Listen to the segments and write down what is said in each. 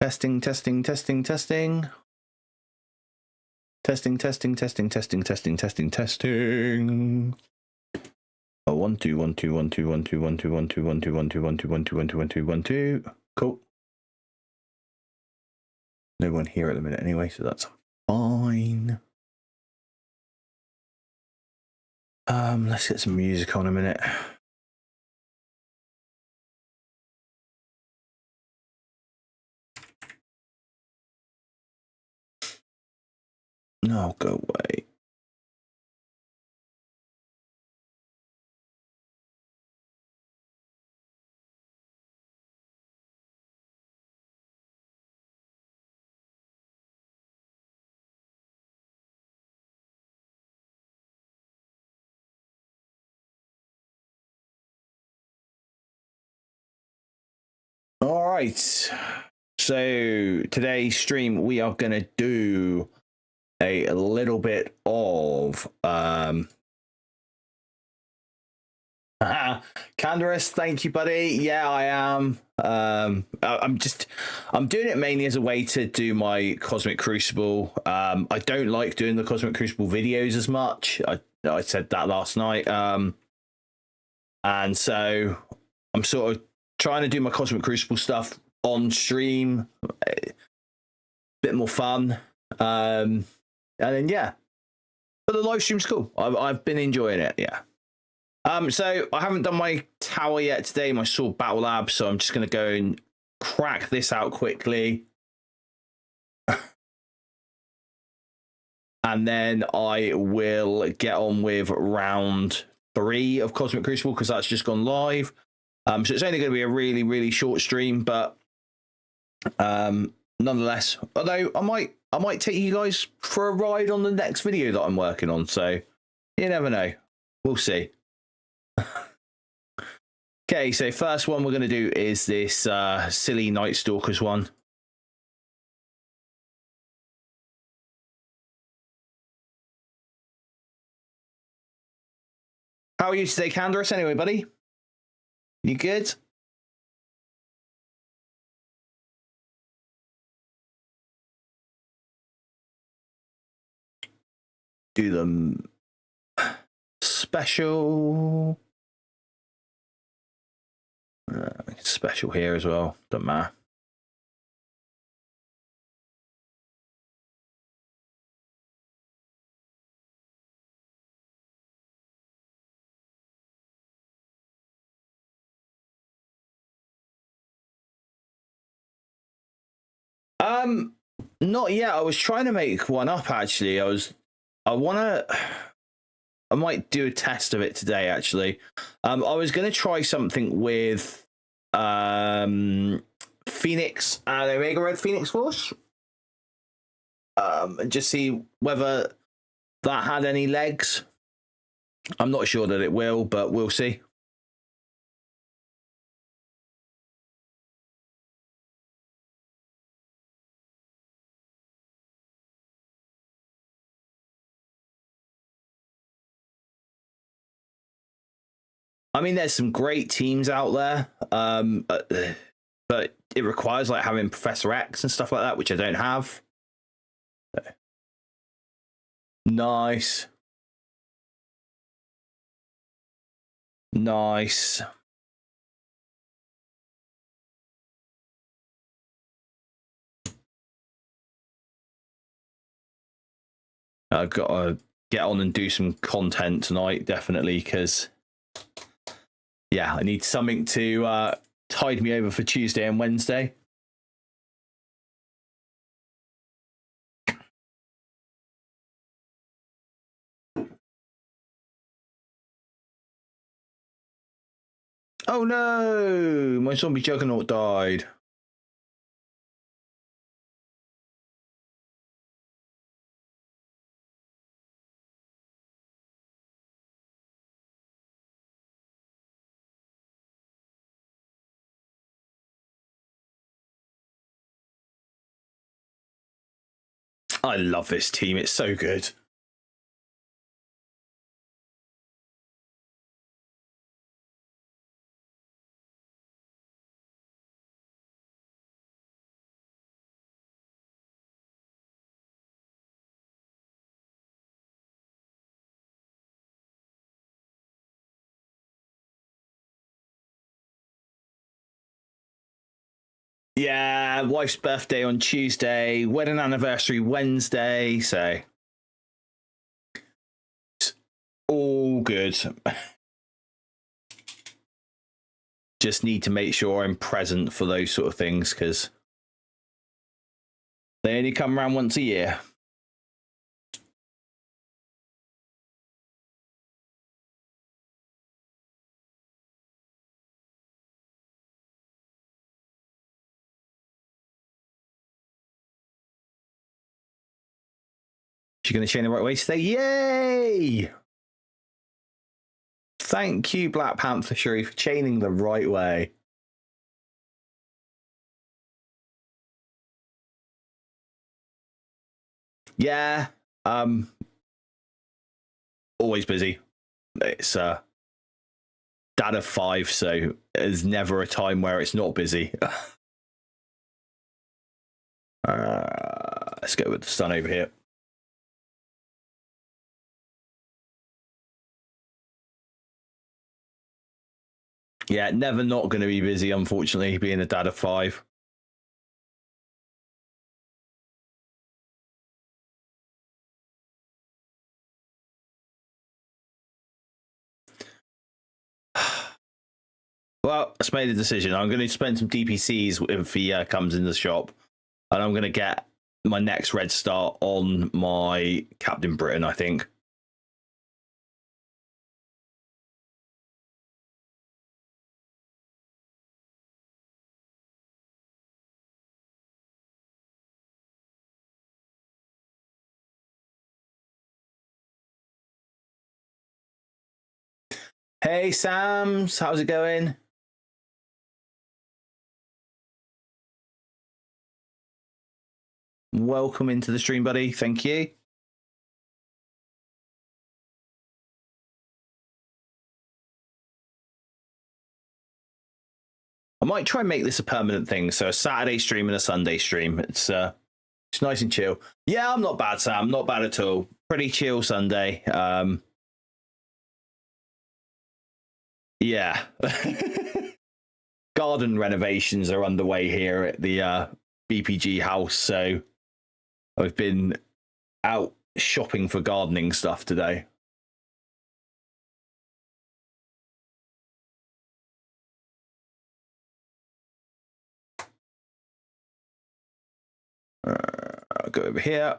Testing, testing, testing, testing. Testing, testing, testing, testing, testing, testing, testing. Oh, 1 2 1 2 1 2 1 2 1 2 1 2 1 2 1 2 1 2 1 2 1 2 1 2 1 2. Cool. No one here at the minute anyway, so that's fine. Let's get some music on a minute. No, go away. All right. So today's stream, we are going to do a little bit of Canderous, thank you, buddy. Yeah, I am. I'm doing it mainly as a way to do my Cosmic Crucible. I don't like doing the Cosmic Crucible videos as much. I said that last night. And so I'm sort of trying to do my Cosmic Crucible stuff on stream. A bit more fun. And then yeah. But the live stream's cool. I've been enjoying it, yeah. So I haven't done my tower yet today, my Sword Battle Lab, so I'm just going to go and crack this out quickly. And then I will get on with round 3 of Cosmic Crucible, because that's just gone live. So it's only going to be a really, really short stream, but nonetheless, although I might take you guys for a ride on the next video that I'm working on, so you never know. We'll see. Okay, so first one we're going to do is this silly Night Stalkers one. How are you today, Canderous? Anyway, buddy? You good? Do them special. Special here as well. Doesn't matter. Not yet. I was trying to make one up actually. I might do a test of it today actually. I was gonna try something with Phoenix and Omega Red Phoenix Force. And just see whether that had any legs. I'm not sure that it will, but we'll see. I mean, there's some great teams out there, but it requires like having Professor X and stuff like that, which I don't have. Nice. Nice. I've got to get on and do some content tonight, definitely, because yeah, I need something to tide me over for Tuesday and Wednesday. Oh no, my zombie juggernaut died. I love this team. It's so good. Yeah, wife's birthday on Tuesday, wedding anniversary Wednesday, so it's all good. Just need to make sure I'm present for those sort of things because they only come around once a year. You're going to chain the right way today? Yay! Thank you, Black Panther Shuri, for chaining the right way. Yeah, always busy. It's dad of 5, so there's never a time where it's not busy. Let's go with the sun over here. Yeah, never not going to be busy, unfortunately, being a dad of 5. Well, I made a decision. I'm going to spend some DPCs if he comes in the shop, and I'm going to get my next red star on my Captain Britain, I think. Hey, Sams, how's it going? Welcome into the stream, buddy. Thank you. I might try and make this a permanent thing. So a Saturday stream and a Sunday stream. It's nice and chill. Yeah, I'm not bad, Sam. Not bad at all. Pretty chill Sunday. Yeah. Garden renovations are underway here at the BPG house, so I've been out shopping for gardening stuff today. I'll go over here.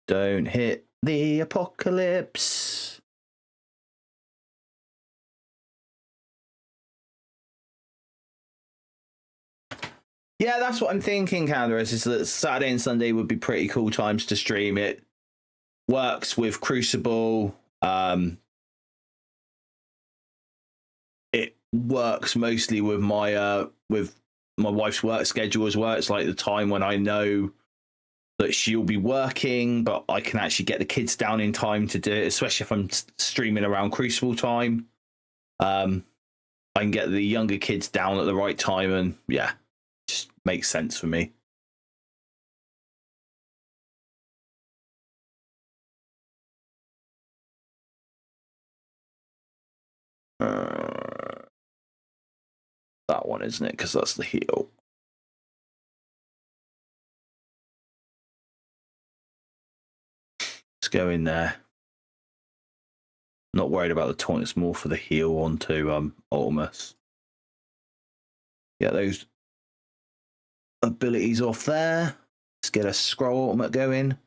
Don't hit the apocalypse. Yeah, that's what I'm thinking, Candace, is that Saturday and Sunday would be pretty cool times to stream. It works with Crucible. It works mostly with my wife's work schedule as well. It's like the time when I know that she'll be working, but I can actually get the kids down in time to do it, especially if I'm streaming around Crucible time. I can get the younger kids down at the right time, and yeah, just makes sense for me. That one, isn't it? Because that's the heal. Let's go in there. Not worried about the taunt. It's more for the heal onto Ultimus. Get those abilities off there. Let's get a scroll ultimate going.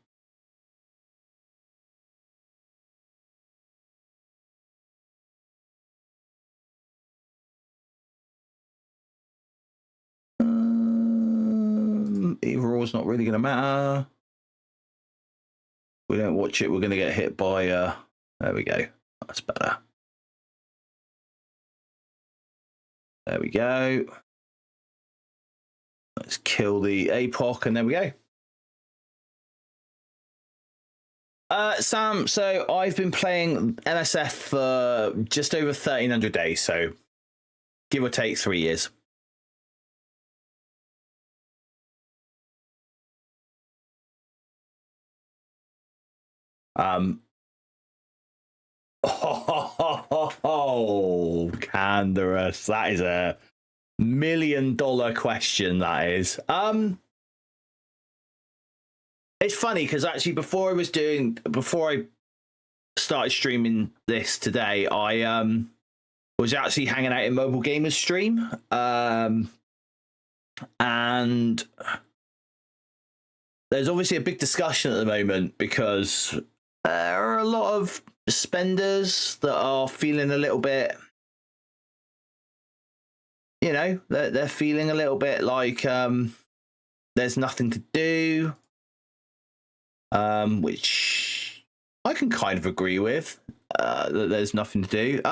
Either or is not really going to matter. We don't watch it, we're going to get hit by there we go. That's better. There we go. Let's kill the APOC, and there we go. Sam, so I've been playing MSF for just over 1,300 days, so give or take 3 years. Oh, Canderous, that is a $1 million question, that is. It's funny because actually before I started streaming this today, I was actually hanging out in Mobile Gamers stream, and there's obviously a big discussion at the moment because there are a lot of spenders that are feeling a little bit, you know, they're feeling a little bit like there's nothing to do, which I can kind of agree with, that there's nothing to do.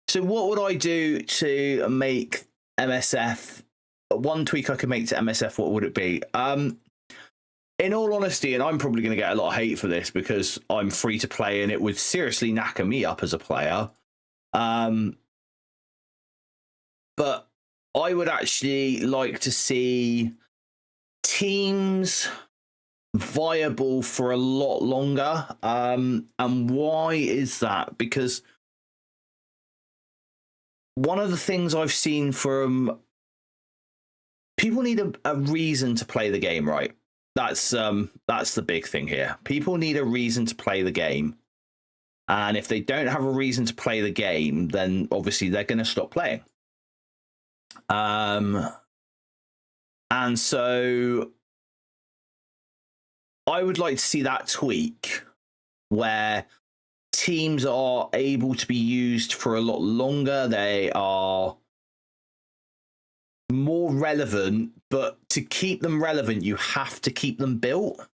So what would I do to make MSF? One tweak I could make to MSF, what would it be? In all honesty, and I'm probably going to get a lot of hate for this because I'm free to play and it would seriously knacker me up as a player. But I would actually like to see teams viable for a lot longer. And why is that? Because one of the things I've seen from people need a reason to play the game, right? That's the big thing here. People need a reason to play the game. And if they don't have a reason to play the game, then obviously they're going to stop playing. And so I would like to see that tweak where teams are able to be used for a lot longer. They are more relevant, but to keep them relevant, you have to keep them built.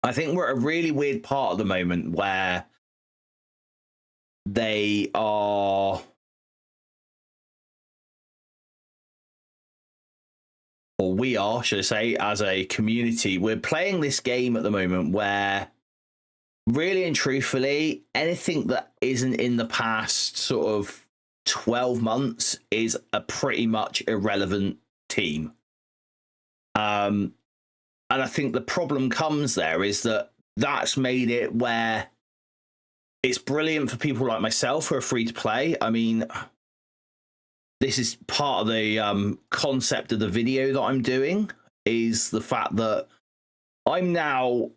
I think we're at a really weird part at the moment where they are, or we are, should I say, as a community, we're playing this game at the moment where really and truthfully, anything that isn't in the past sort of 12 months is a pretty much irrelevant team. And I think the problem comes there is that that's made it where it's brilliant for people like myself who are free to play. I mean, this is part of the concept of the video that I'm doing, is the fact that I'm now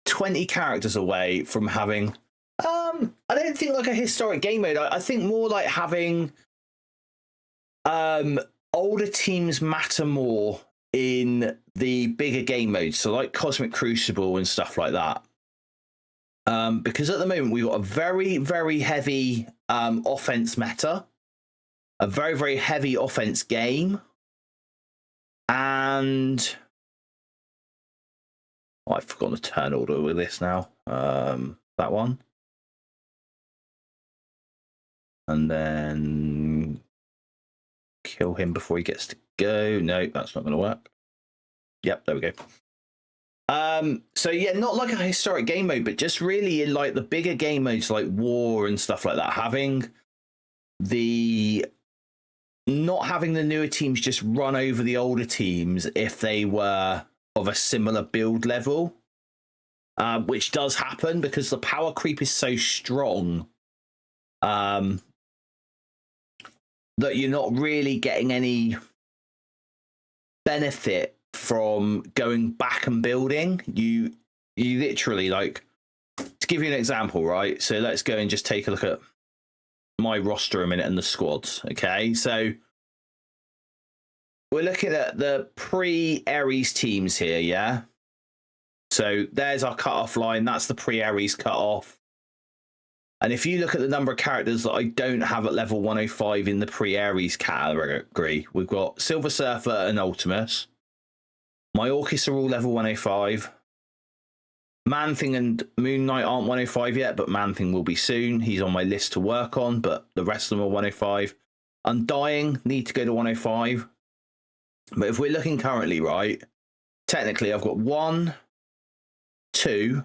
20 characters away from having I don't think like a historic game mode. I think more like having older teams matter more in the bigger game modes, so like Cosmic Crucible and stuff like that. Because at the moment we've got a very, very heavy offense meta, a very, very heavy offense game, and I've forgotten the turn order with this now. That one. And then kill him before he gets to go. No, that's not going to work. Yep, there we go. So yeah, not like a historic game mode, but just really in like the bigger game modes like War and stuff like that, not having the newer teams just run over the older teams if they were of a similar build level, which does happen because the power creep is so strong that you're not really getting any benefit from going back and building. You literally, like, to give you an example, right? So let's go and just take a look at my roster a minute and the squads. Okay, so we're looking at the pre-Ares teams here, yeah? So there's our cutoff line. That's the pre-Ares cutoff. And if you look at the number of characters that I don't have at level 105 in the pre-Ares category, we've got Silver Surfer and Ultimus. My Orcus are all level 105. Man-Thing and Moon Knight aren't 105 yet, but Man-Thing will be soon. He's on my list to work on, but the rest of them are 105. Undying need to go to 105. But if we're looking currently, right, technically I've got 1, 2,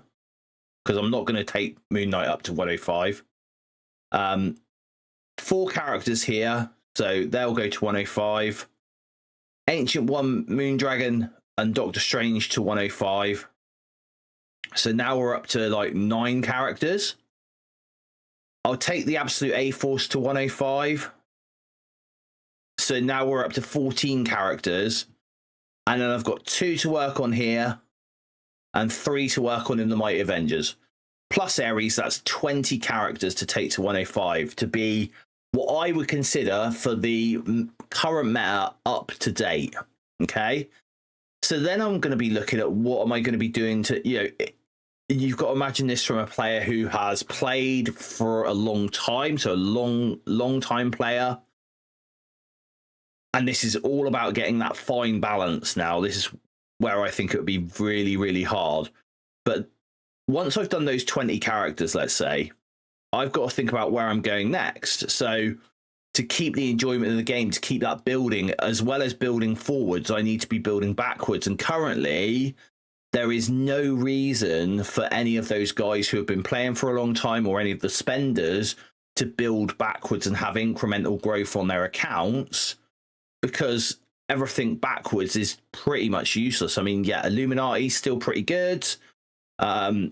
because I'm not going to take Moon Knight up to 105. 4 characters here, so they'll go to 105. Ancient One, Moondragon, and Doctor Strange to 105. So now we're up to like 9 characters. I'll take the Absolute A-Force to 105. So now we're up to 14 characters. And then I've got 2 to work on here and 3 to work on in the Mighty Avengers. Plus Ares, that's 20 characters to take to 105 to be what I would consider for the current meta up to date. Okay. So then I'm going to be looking at what am I going to be doing to, you've got to imagine this from a player who has played for a long time. So a long time player. And this is all about getting that fine balance now. This is where I think it would be really, really hard. But once I've done those 20 characters, let's say, I've got to think about where I'm going next. So to keep the enjoyment of the game, to keep that building, as well as building forwards, I need to be building backwards. And currently, there is no reason for any of those guys who have been playing for a long time or any of the spenders to build backwards and have incremental growth on their accounts, because everything backwards is pretty much useless. I mean, yeah, Illuminati's still pretty good. Out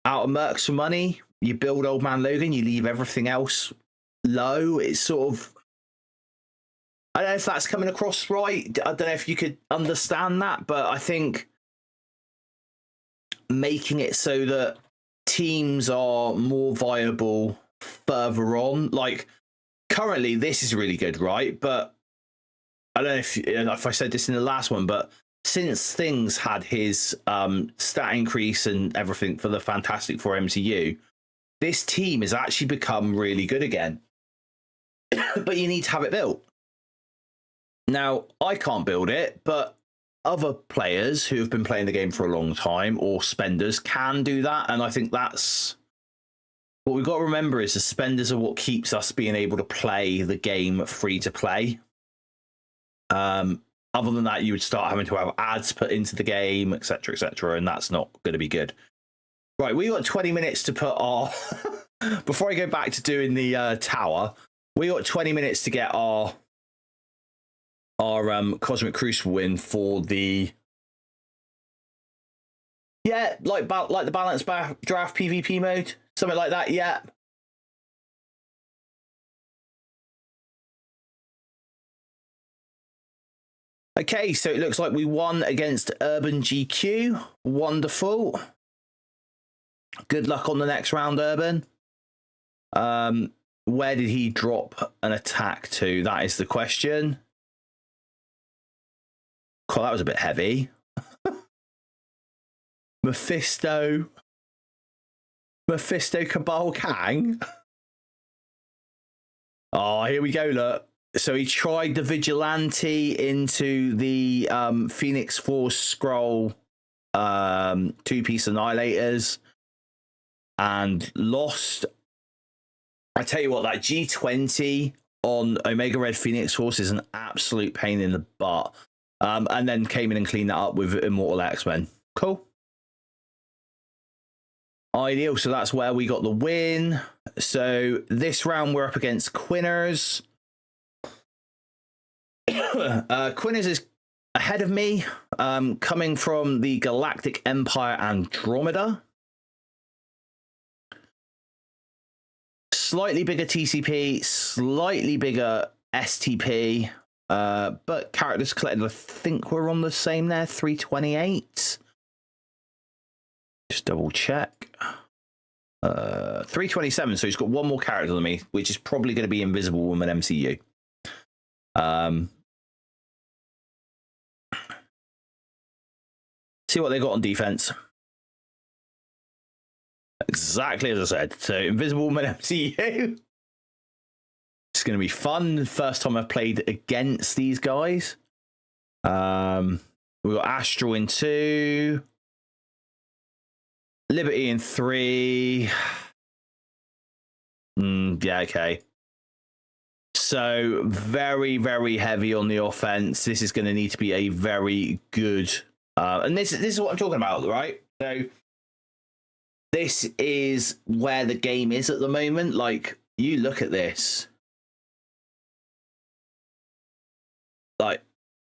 of Mercs for money, you build Old Man Logan, you leave everything else low. It's sort of, I don't know if that's coming across right. I don't know if you could understand that, but I think making it so that teams are more viable further on, like currently this is really good, right? But I don't know if I said this in the last one, but since Things had his stat increase and everything for the Fantastic Four MCU, this team has actually become really good again. But you need to have it built. Now, I can't build it, but other players who have been playing the game for a long time or spenders can do that. And I think that's what we've got to remember, is the spenders are what keeps us being able to play the game free to play. Other than that, you would start having to have ads put into the game, etc., and that's not going to be good. Right, we got 20 minutes to put our... Before I go back to doing the tower, we got 20 minutes to get our Cosmic Crucible in for the... Yeah, like the balanced draft PvP mode, something like that, yeah. Okay, so it looks like we won against Urban GQ. Wonderful. Good luck on the next round, Urban. Where did he drop an attack to? That is the question. God, that was a bit heavy. Mephisto Cabal Kang. Oh, here we go, look. So he tried the Vigilante into the Phoenix Force Scroll 2-piece Annihilators and lost. I tell you what, that G20 on Omega Red Phoenix Force is an absolute pain in the butt. And then came in and cleaned that up with Immortal X-Men. Cool. Ideal. So that's where we got the win. So this round we're up against Quinners. Quinners is ahead of me, coming from the Galactic Empire Andromeda. Slightly bigger TCP, slightly bigger STP, but characters collected, I think we're on the same there, 328. Just double check. 327, so he's got one more character than me, which is probably going to be Invisible Woman MCU. See what they got on defense. Exactly as I said. So Invisible Woman MCU. It's going to be fun. First time I've played against these guys. We've got Astral in 2. Liberty in 3. Yeah, okay. So very, very heavy on the offense. This is going to need to be a very good... and this is what I'm talking about, right? So this is where the game is at the moment. Like, you look at this. Like,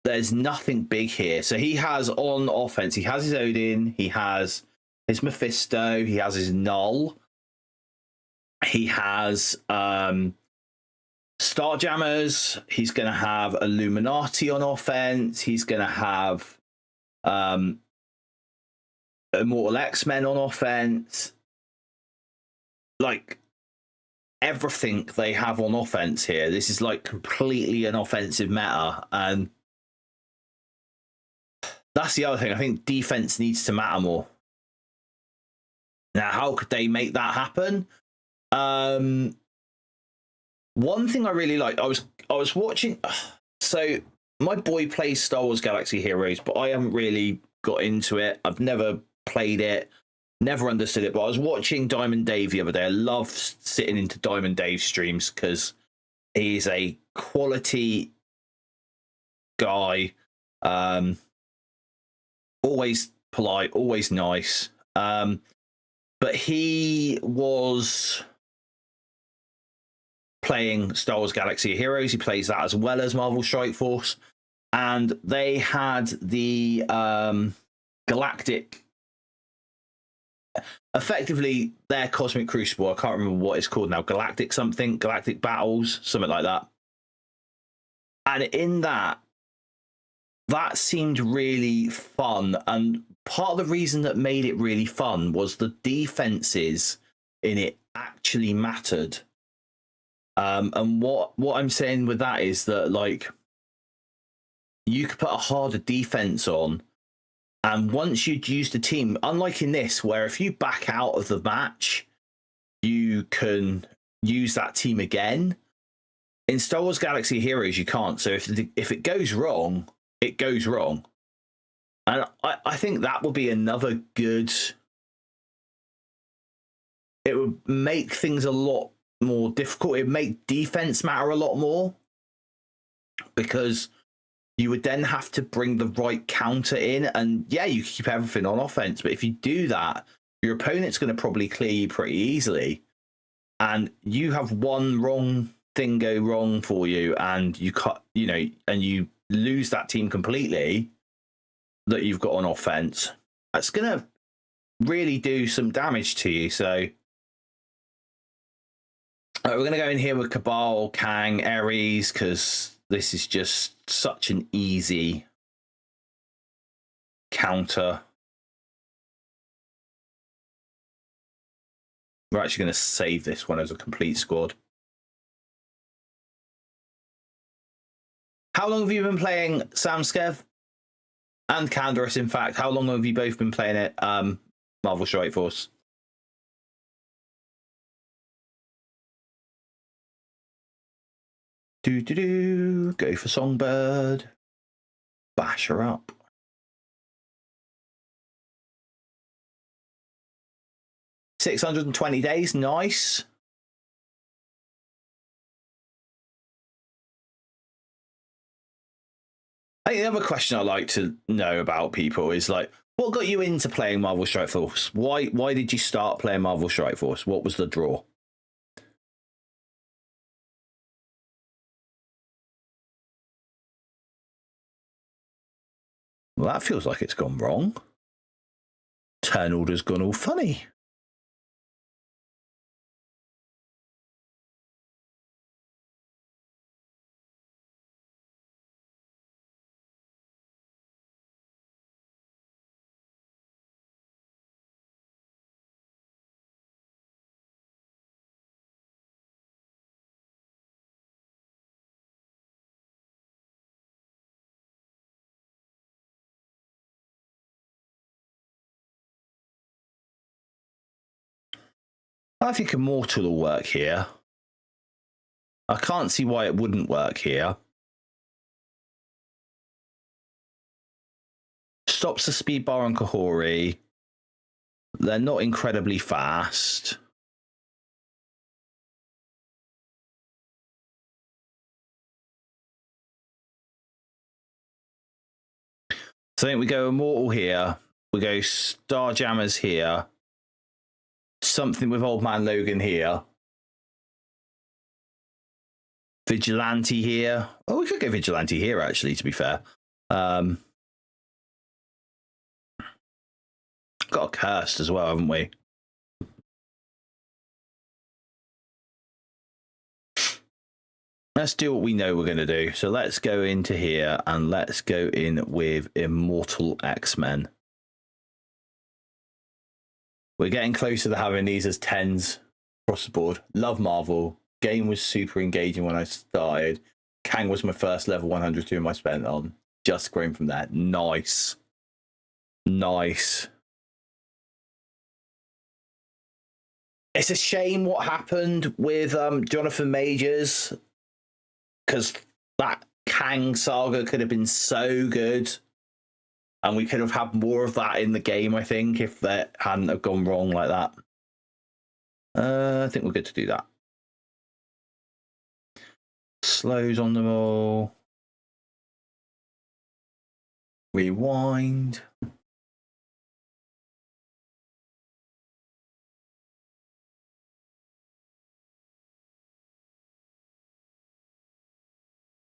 there's nothing big here. So he has on offense, he has his Odin, he has his Mephisto, he has his Null, he has Starjammers. He's going to have Illuminati on offense. He's going to have Immortal X-Men on offense. Like, everything they have on offense here. This is like completely an offensive meta, and that's the other thing. I think defense needs to matter more. Now, how could they make that happen? One thing I really like, I was watching. So my boy plays Star Wars Galaxy Heroes, but I haven't really got into it. I've never played it, never understood it. But I was watching Diamond Dave the other day. I love sitting into Diamond Dave streams because he's a quality guy. Always polite, always nice. But he was playing Star Wars Galaxy of Heroes. He plays that as well as Marvel Strike Force. And they had the Galactic, effectively their Cosmic Crucible. I can't remember what it's called now. Galactic something, Galactic Battles, something like that. And in that seemed really fun. And part of the reason that made it really fun was the defenses in it actually mattered. And what I'm saying with that is that, like, you could put a harder defense on, and once you'd used the team, unlike in this, where if you back out of the match, you can use that team again. In Star Wars Galaxy Heroes, you can't. So if it goes wrong, it goes wrong. And I think that would be another good... It would make things a lot more difficult. It would make defense matter a lot more, because you would then have to bring the right counter in. And yeah, you keep everything on offense, but if you do that, your opponent's going to probably clear you pretty easily. And you have one wrong thing go wrong for you, and you cut, and you lose that team completely that you've got on offense. That's going to really do some damage to you. So we're going to go in here with Cabal, Kang, Ares, because this is just such an easy counter. We're actually going to save this one as a complete squad. How long have you been playing Samskev and Canderous? In fact, how long have you both been playing it? Marvel Strike Force. Go for Songbird. Bash her up. $620, nice. I think the other question I like to know about people is, like, what got you into playing Marvel Strike Force? Why did you start playing Marvel Strike Force? What was the draw? Well, that feels like it's gone wrong. Turn order's gone all funny. I think Immortal will work here. I can't see why it wouldn't work here. Stops the speed bar on Kahori. They're not incredibly fast. So I think we go Immortal here. We go Starjammers here. Something with Old Man Logan here. Vigilante here. Oh, we could go Vigilante here, actually, to be fair. Got a Cursed as well, haven't we? let's do what we know we're going to do. So let's go into here and let's go in with Immortal X-Men. We're getting closer to having these as 10s across the board. Love Marvel. Game was super engaging when I started. Kang was my first level 100 tomb I spent on. Just grown from there. Nice. Nice. It's a shame what happened with Jonathan Majors, because that Kang saga could have been so good, and we could have had more of that in the game, I think, if that hadn't have gone wrong like that. I think we're good to do that. Slows on them all. Rewind.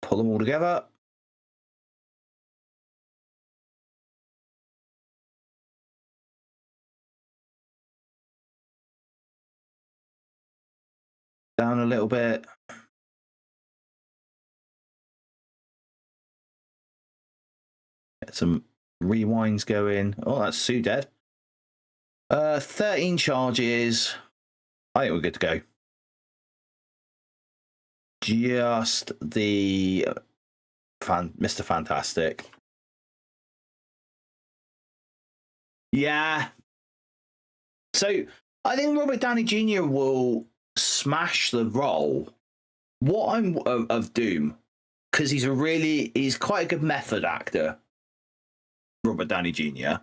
Pull them all together. Down a little bit. Get some rewinds going. Oh, that's Sue dead. 13 charges. I think we're good to go. Just the Mr. Fantastic. Yeah. So I think Robert Downey Jr. will smash the role. What I'm of Doom, because he's quite a good method actor, Robert Downey Jr.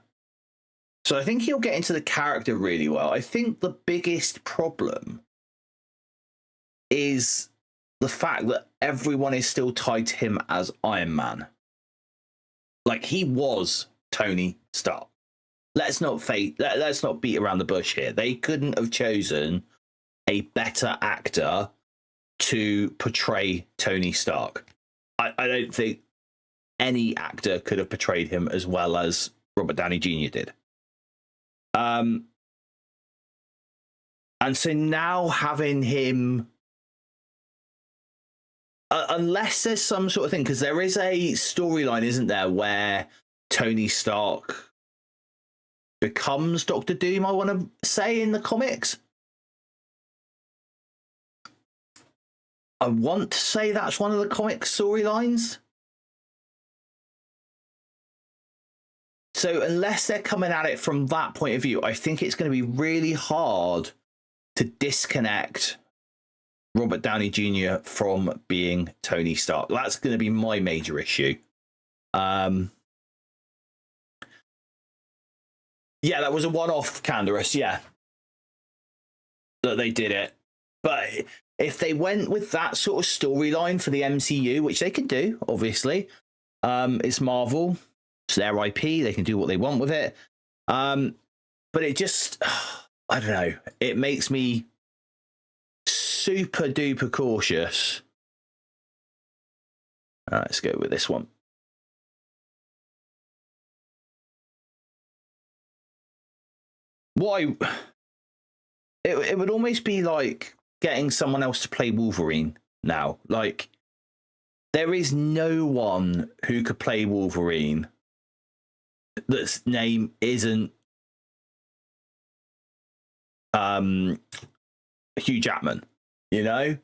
So I think he'll get into the character really well. I think the biggest problem is the fact that everyone is still tied to him as Iron Man. Like, he was Tony Stark. Let's not beat around the bush here. They couldn't have chosen a better actor to portray Tony Stark. I don't think any actor could have portrayed him as well as Robert Downey Jr. did. And so now having him, unless there's some sort of thing, because there is a storyline, isn't there, where Tony Stark becomes Doctor Doom, I want to say, in the comics. I want to say that's one of the comic storylines. So unless they're coming at it from that point of view, I think it's going to be really hard to disconnect Robert Downey Jr. from being Tony Stark. That's going to be my major issue. Yeah, that was a one-off, Canderous, yeah. That they did it. But if they went with that sort of storyline for the MCU, which they can do, obviously, it's Marvel, it's their IP, they can do what they want with it. But it just, I don't know, it makes me super duper cautious. Let's go with this one. It would almost be like getting someone else to play Wolverine now. Like, there is no one who could play Wolverine that's name isn't Hugh Jackman, you know?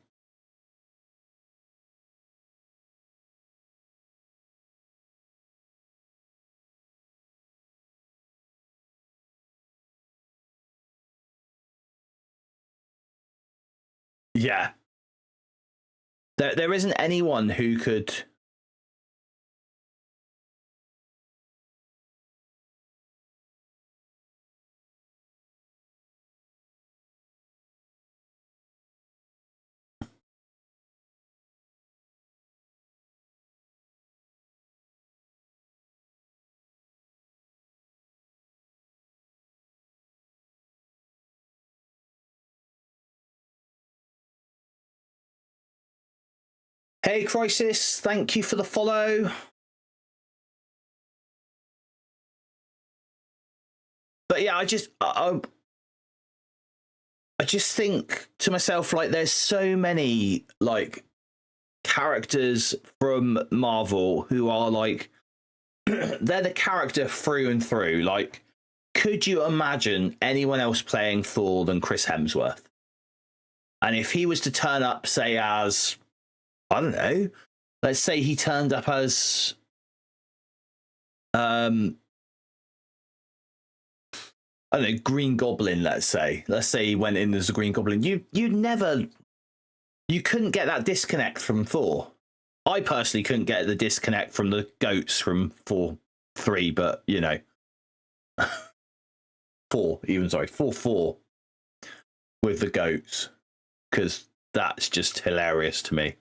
Yeah. There isn't anyone who could. Hey, Crisis, thank you for the follow. But yeah, I just think to myself, like, there's so many like characters from Marvel who are like, they're the character through and through. Like, could you imagine anyone else playing Thor than Chris Hemsworth? And if he was to turn up, say, as, I don't know, let's say he turned up as, I don't know, Green Goblin, let's say. Let's say he went in as a Green Goblin. You couldn't get that disconnect from Thor. I personally couldn't get the disconnect from the goats from Thor 3, but, you know. 4, even, sorry, 4 with the goats. Because that's just hilarious to me.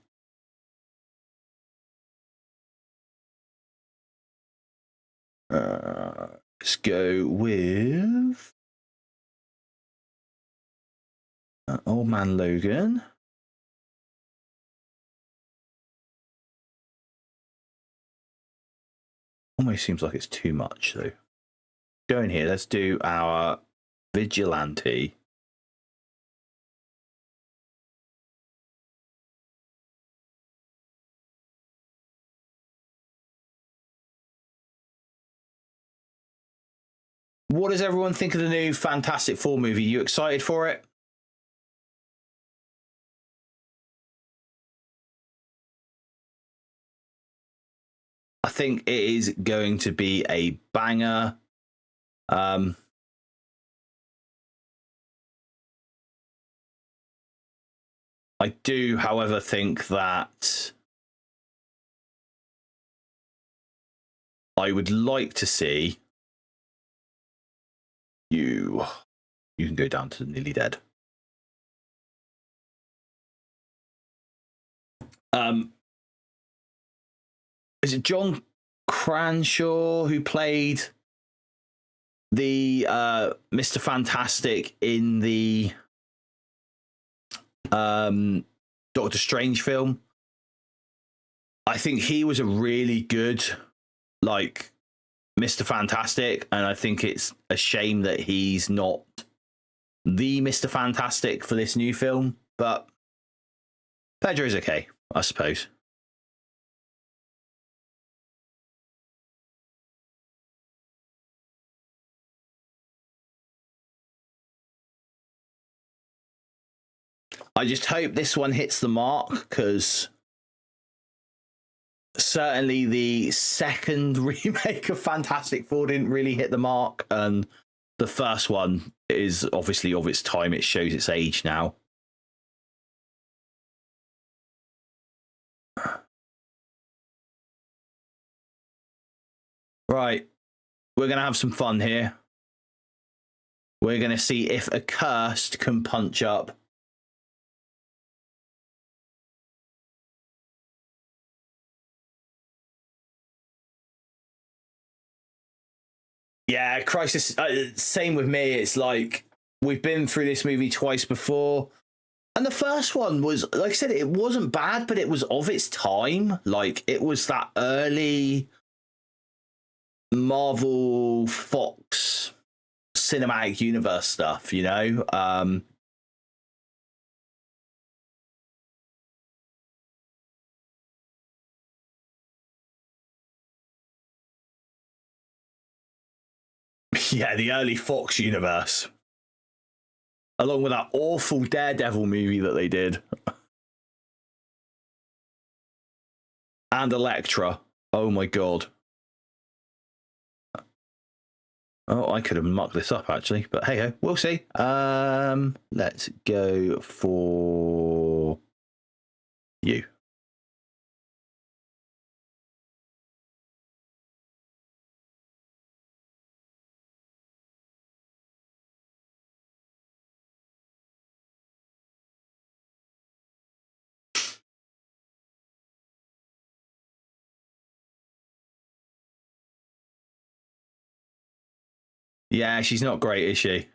Let's go with Old Man Logan. Almost seems like it's too much, though. Go in here. Let's do our Vigilante. What does everyone think of the new Fantastic Four movie? You excited for it? I think it is going to be a banger. I do, however, think that I would like to see you can go down to Nearly Dead. Is it John Cranshaw who played the Mr. Fantastic in the Doctor Strange film? I think he was a really good, like, Mr. Fantastic, and I think it's a shame that he's not the Mr. Fantastic for this new film, but Pedro's okay, I suppose. I just hope this one hits the mark, because certainly the second remake of Fantastic Four didn't really hit the mark, and the first one is obviously of its time. It shows its age now. Right, we're going to have some fun here. We're going to see if a cursed can punch up. Yeah, Crisis, same with me. It's like, we've been through this movie twice before. And the first one was, like I said, it wasn't bad, but it was of its time. Like, it was that early Marvel Fox cinematic universe stuff, you know? Yeah, the early Fox universe. Along with that awful Daredevil movie that they did. And Elektra. Oh my god. Oh, I could have mucked this up, actually. But hey ho, we'll see. Let's go for you. Yeah, she's not great, is she?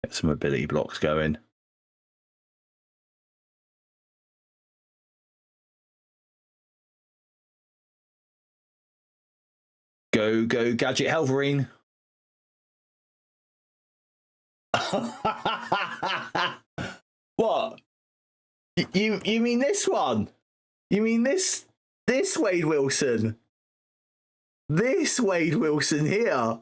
Get some ability blocks going. Go, go, Gadget Helverine. What? You mean this one? You mean this Wade Wilson? This Wade Wilson here.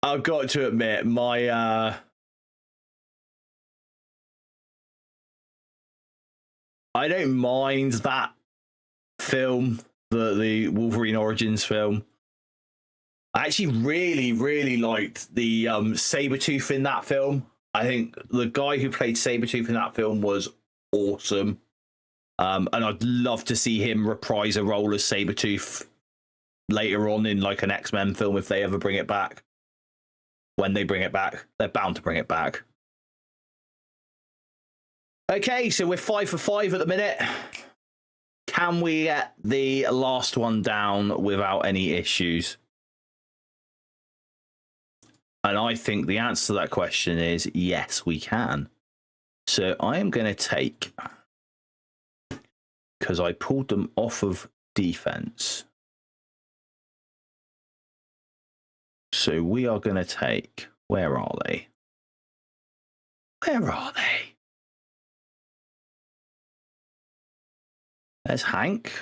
I've got to admit, my I don't mind that film, the Wolverine Origins film. I actually really liked the Sabretooth in that film. I think the guy who played Sabretooth in that film was awesome. And I'd love to see him reprise a role as Sabretooth later on in like an X-Men film if they ever bring it back. When they bring it back, they're bound to bring it back. Okay, so we're 5 for 5 at the minute. Can we get the last one down without any issues? And I think the answer to that question is yes, we can. So I am going to take, because I pulled them off of defense. So we are going to take, where are they? Where are they? There's Hank.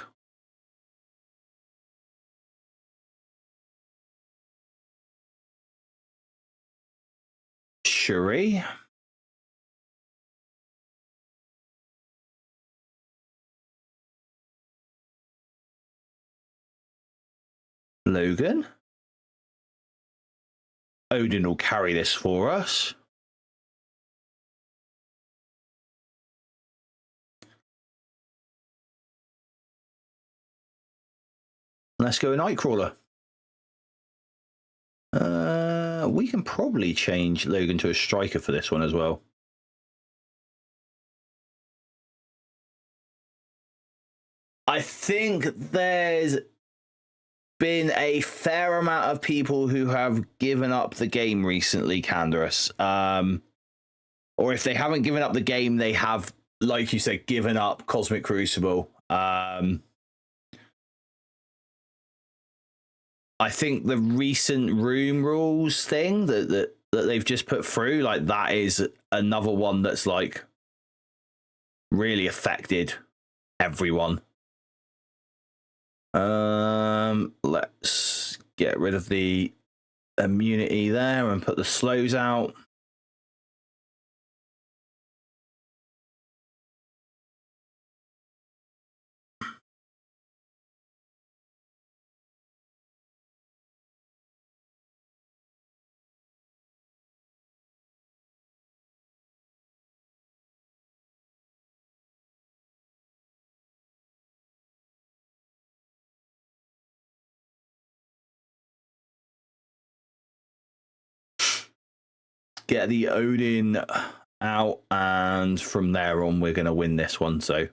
Shuri. Logan. Odin will carry this for us. Let's go Nightcrawler. We can probably change Logan to a striker for this one as well. I think there's been a fair amount of people who have given up the game recently, Canderous. Or if they haven't given up the game, they have, like you said, given up Cosmic Crucible. I think the recent room rules thing that they've just put through, like that is another one that's like really affected everyone. Let's get rid of the immunity there and put the slows out. Get the Odin out, and from there on, we're going to win this one. So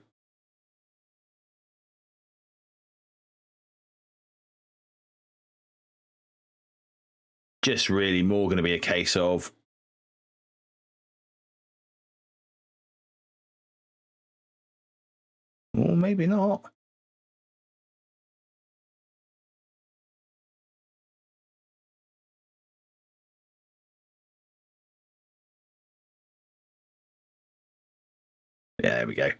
just really more going to be a case of well, maybe not. Yeah, there we go.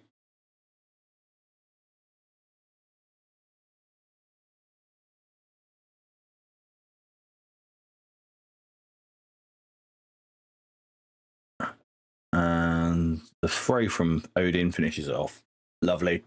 And the throw from Odin finishes off. Lovely.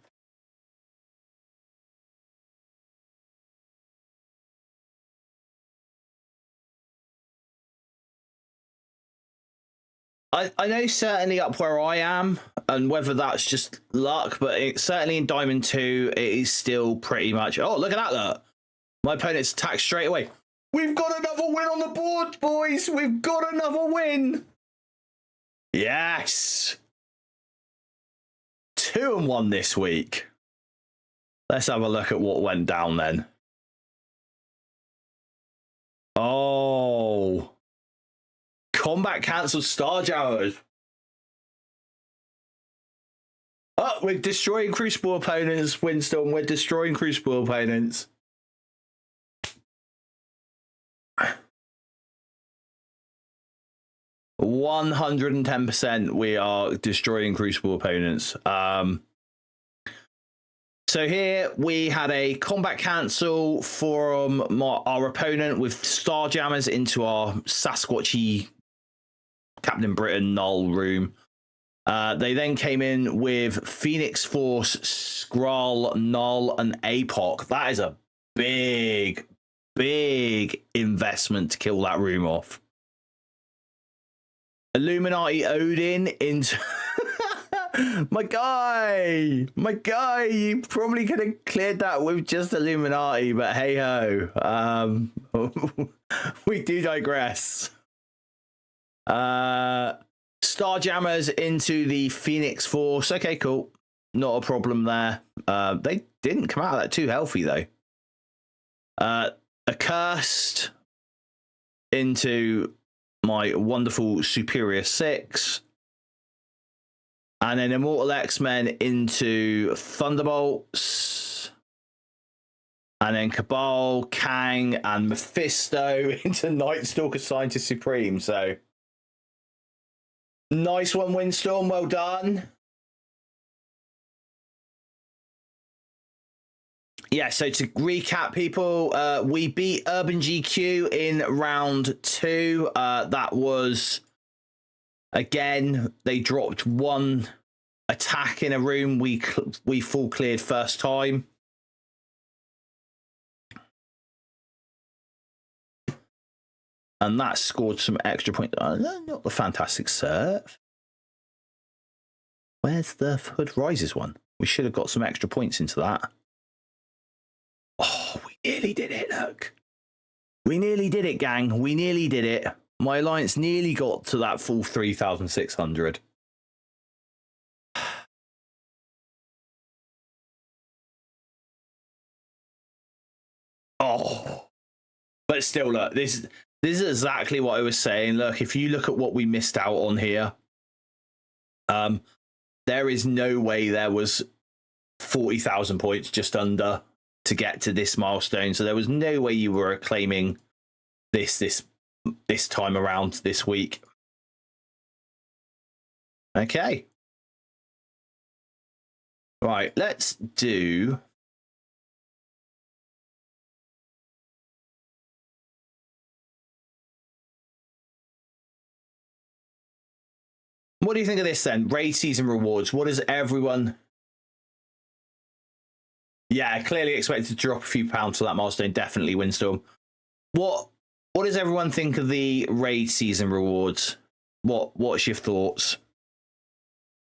I know certainly up where I am, and whether that's just luck, but certainly in Diamond 2, it is still pretty much, oh, look at that, look. My opponent's attacked straight away. We've got another win on the board, boys. We've got another win. Yes. 2-1 this week. Let's have a look at what went down then. Oh, combat cancelled Starjammers. Oh, we're destroying Crucible opponents, Winston. We're destroying Crucible opponents. 110% we are destroying Crucible opponents. So here we had a combat cancel from our opponent with Starjammers into our Sasquatchy Captain Britain null room. They then came in with Phoenix Force, Skrull, Null, and APOC. That is a big, big investment to kill that room off. Illuminati Odin into... my guy, you probably could have cleared that with just Illuminati, but hey ho, we do digress. Starjammers into the Phoenix Force. Okay, cool, not a problem there. They didn't come out of that too healthy though. Accursed into my wonderful Superior 6. And then Immortal X-Men into Thunderbolts. And then Cabal, Kang, and Mephisto into Night Stalker Scientist Supreme. So, nice one, Windstorm. Well done. Yeah, so to recap, people, we beat Urban GQ in round 2. That was... Again, they dropped one attack in a room we full cleared first time. And that scored some extra points. Not the Fantastic Surf. Where's the Hood Rises one? We should have got some extra points into that. Oh, we nearly did it, look. We nearly did it, gang. We nearly did it. My alliance nearly got to that full 3,600. Oh, but still, look, this is exactly what I was saying. Look, if you look at what we missed out on here, there is no way there was 40,000 points just under to get to this milestone. So there was no way you were claiming this time around this week. Okay. Right, let's do... What do you think of this then? Raid season rewards. What does everyone... Yeah, clearly expected to drop a few pounds to that milestone. Definitely, Windstorm. What does everyone think of the raid season rewards? What's your thoughts?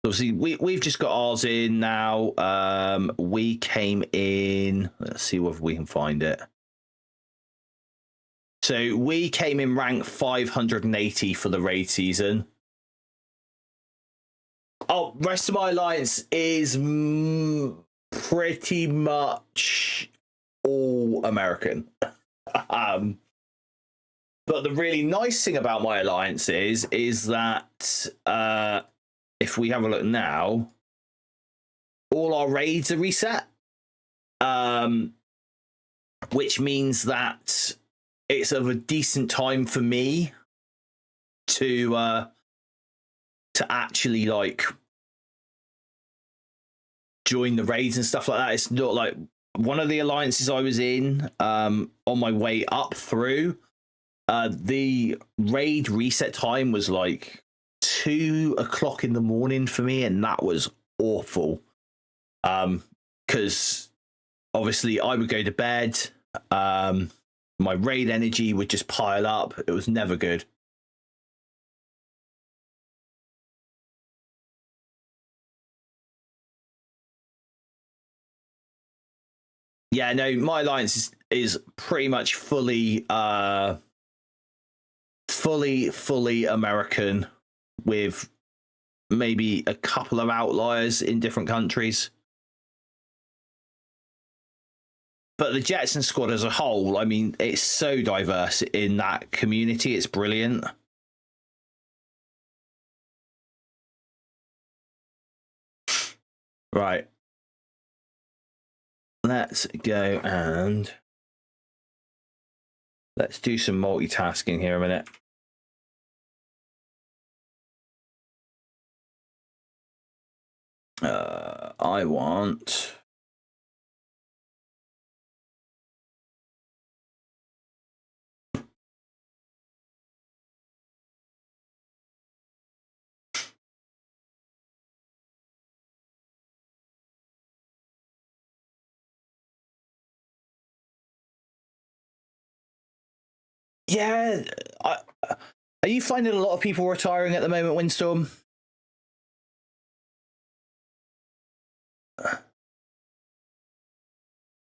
Obviously, we've just got ours in now. We came in. Let's see whether we can find it. So we came in rank 580 for the raid season. Oh, rest of my alliance is pretty much all American. But the really nice thing about my alliance is that if we have a look now, all our raids are reset, which means that it's of a decent time for me to actually like join the raids and stuff like that. It's not like one of the alliances I was in on my way up through. The raid reset time was like 2 o'clock in the morning for me, and that was awful. Because obviously I would go to bed, my raid energy would just pile up. It was never good. Yeah, no, my alliance is pretty much fully American, with maybe a couple of outliers in different countries. but the Jetson squad as a whole, I mean, it's so diverse in that community. It's brilliant. Right. Let's go and let's do some multitasking here a minute. I want... Yeah, are you finding a lot of people retiring at the moment, Windstorm?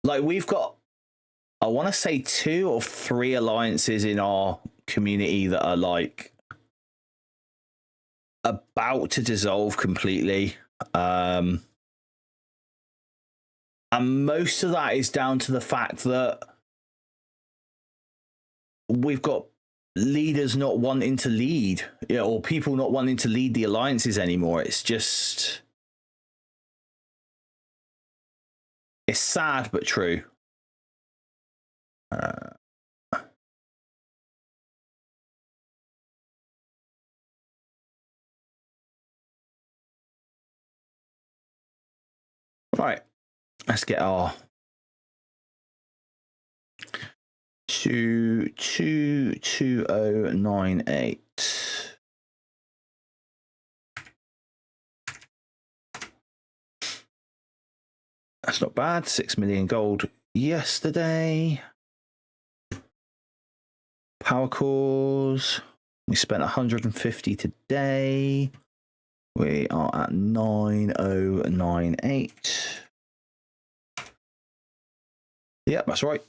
Like, we've got, I want to say 2 or 3 alliances in our community that are like about to dissolve completely. And most of that is down to the fact that we've got leaders not wanting to lead, you know, or people not wanting to lead the alliances anymore. It's just, it's sad but true. Right, let's get our 22098. That's not bad. 6 million gold yesterday. Power cores. We spent 150 today. We are at 9098. Yep, that's right.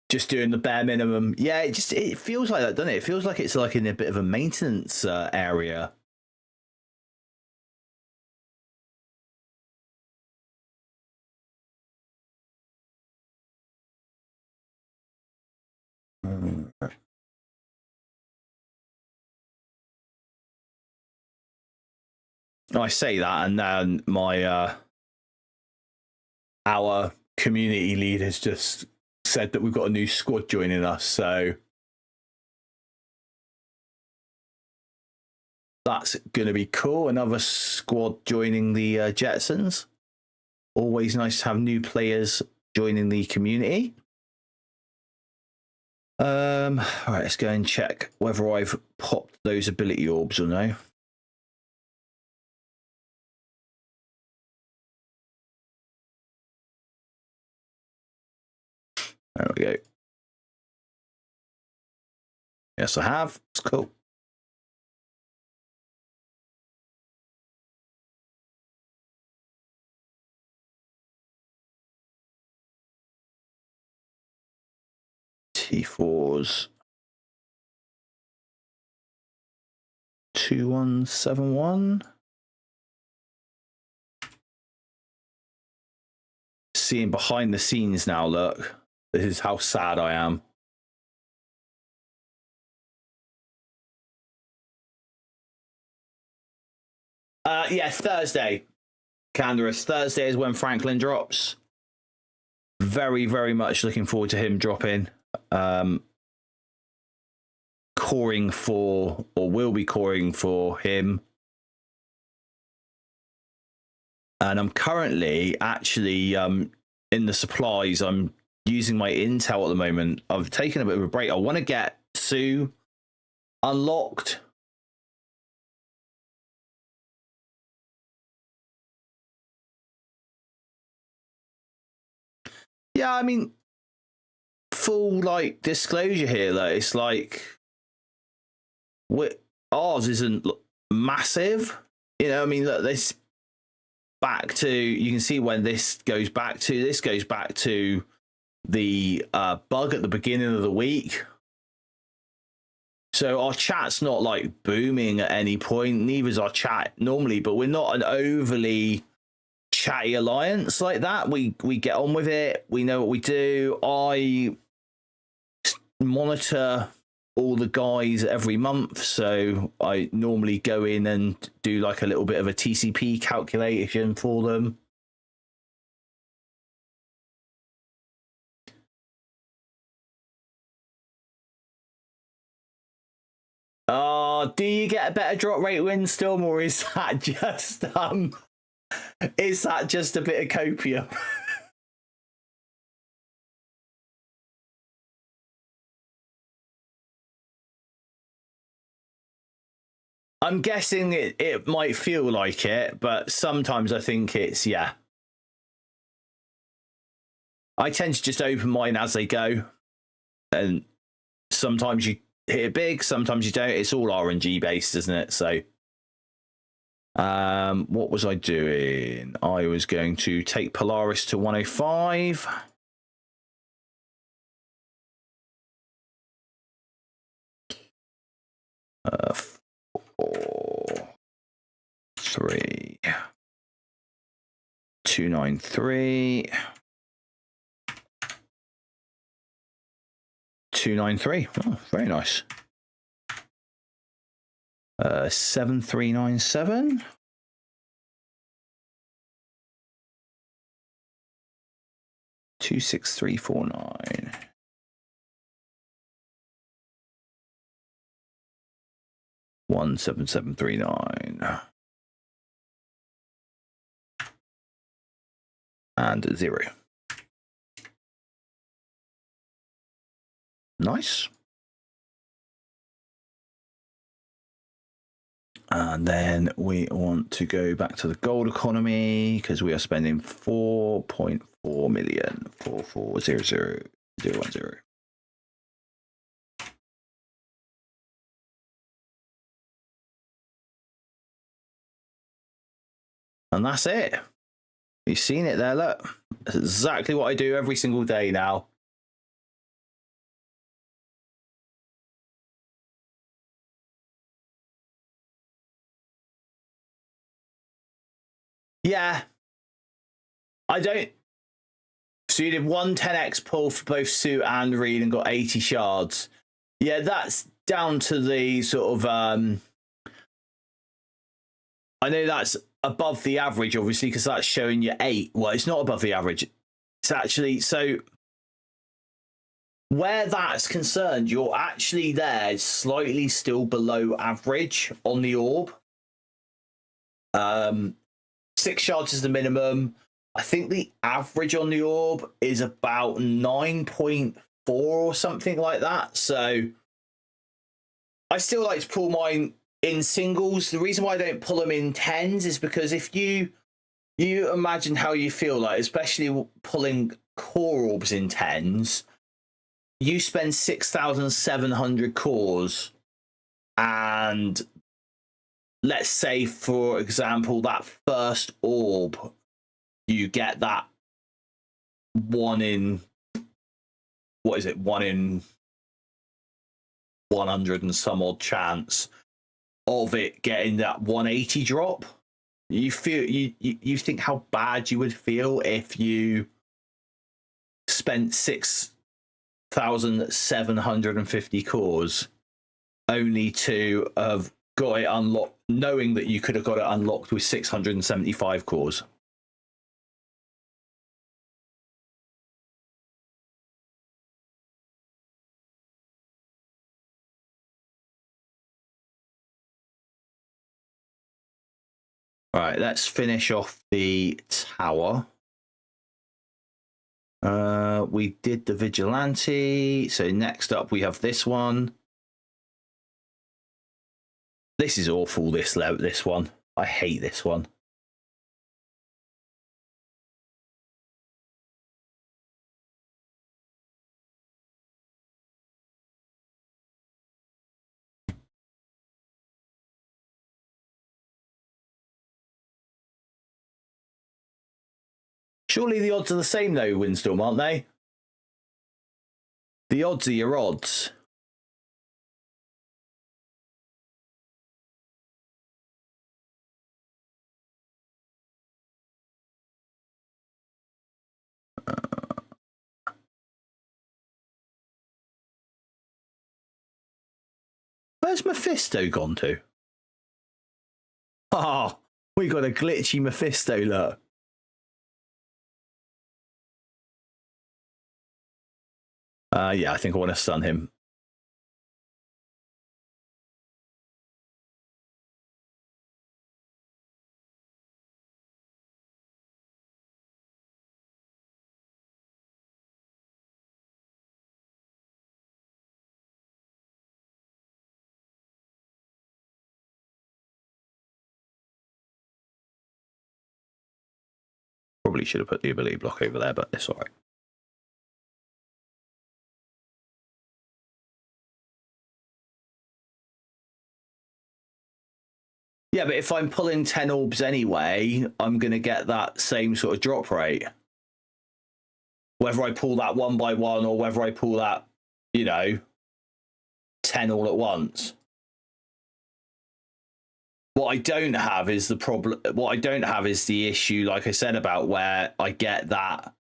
Just doing the bare minimum. Yeah, it feels like that, doesn't it? It feels like it's like in a bit of a maintenance area. I say that, and then my our community lead has just said that we've got a new squad joining us, so that's going to be cool. Another squad joining the Jetsons. Always nice to have new players joining the community. All right, let's go and check whether I've popped those ability orbs or no. There we go. Yes, I have. It's cool. T4s 2171. Seeing behind the scenes now, look. This is how sad I am. Yeah, Thursday. Canderous. Thursday is when Franklin drops. Very, very much looking forward to him dropping. Coring for, or will be coring for him. And I'm currently actually in the supplies. I'm using my intel at the moment. I've taken a bit of a break. I want to get Sue unlocked. Yeah, I mean, full like disclosure here, though. It's like ours isn't massive. You know, I mean, look, this back to, you can see when this goes back to. This goes back to the bug at the beginning of the week. So our chat's not like booming at any point. Neither is our chat normally, but we're not an overly chatty alliance like that. We get on with it. We know what we do. I monitor all the guys every month, so I normally go in and do like a little bit of a TCP calculation for them. Do you get a better drop rate, Windstorm, or is that just a bit of copium? I'm guessing it might feel like it, but sometimes I think it's, yeah. I tend to just open mine as they go, and sometimes you hit it big, sometimes you don't. It's all RNG based, isn't it? So what was I doing? I was going to take Polaris to 105. Four, 3, 293, 293. Oh, very nice. 7397. 26349. 17739. And 0. Nice. And then we want to go back to the gold economy because we are spending 4.4 million. 4400010. And that's it. You've seen it there, look. That's exactly what I do every single day now. Yeah. I don't. So you did 110x pull for both Suit and Reed and got 80 shards. Yeah, that's down to the sort of I know that's above the average, obviously, because that's showing you 8. Well, it's not above the average. It's actually, so where that's concerned, you're actually there slightly still below average on the orb. 6 shards is the minimum. I think the average on the orb is about 9.4 or something like that. So I still like to pull mine in singles. The reason why I don't pull them in 10s is because if you imagine how you feel like, especially pulling core orbs in 10s, you spend 6,700 cores, and let's say, for example, that first orb, you get that 1 in, what is it, 1 in 100 and some odd chance of it getting that 180 drop. You feel you think how bad you would feel if you spent 6,750 cores only to have got it unlocked, knowing that you could have got it unlocked with 675 cores. All right, let's finish off the tower. We did the vigilante. So next up we have this one. This is awful, this one. I hate this one. Surely the odds are the same though, Windstorm, aren't they? The odds are your odds. Where's Mephisto gone to? Oh, we got a glitchy Mephisto, look. Yeah, I think I want to stun him. Probably should have put the ability block over there, but it's all right. Yeah, but if I'm pulling 10 orbs anyway, I'm going to get that same sort of drop rate. Whether I pull that 1 by 1 or whether I pull that, 10 all at once. What I don't have is the problem. What I don't have is the issue, like I said, about where I get that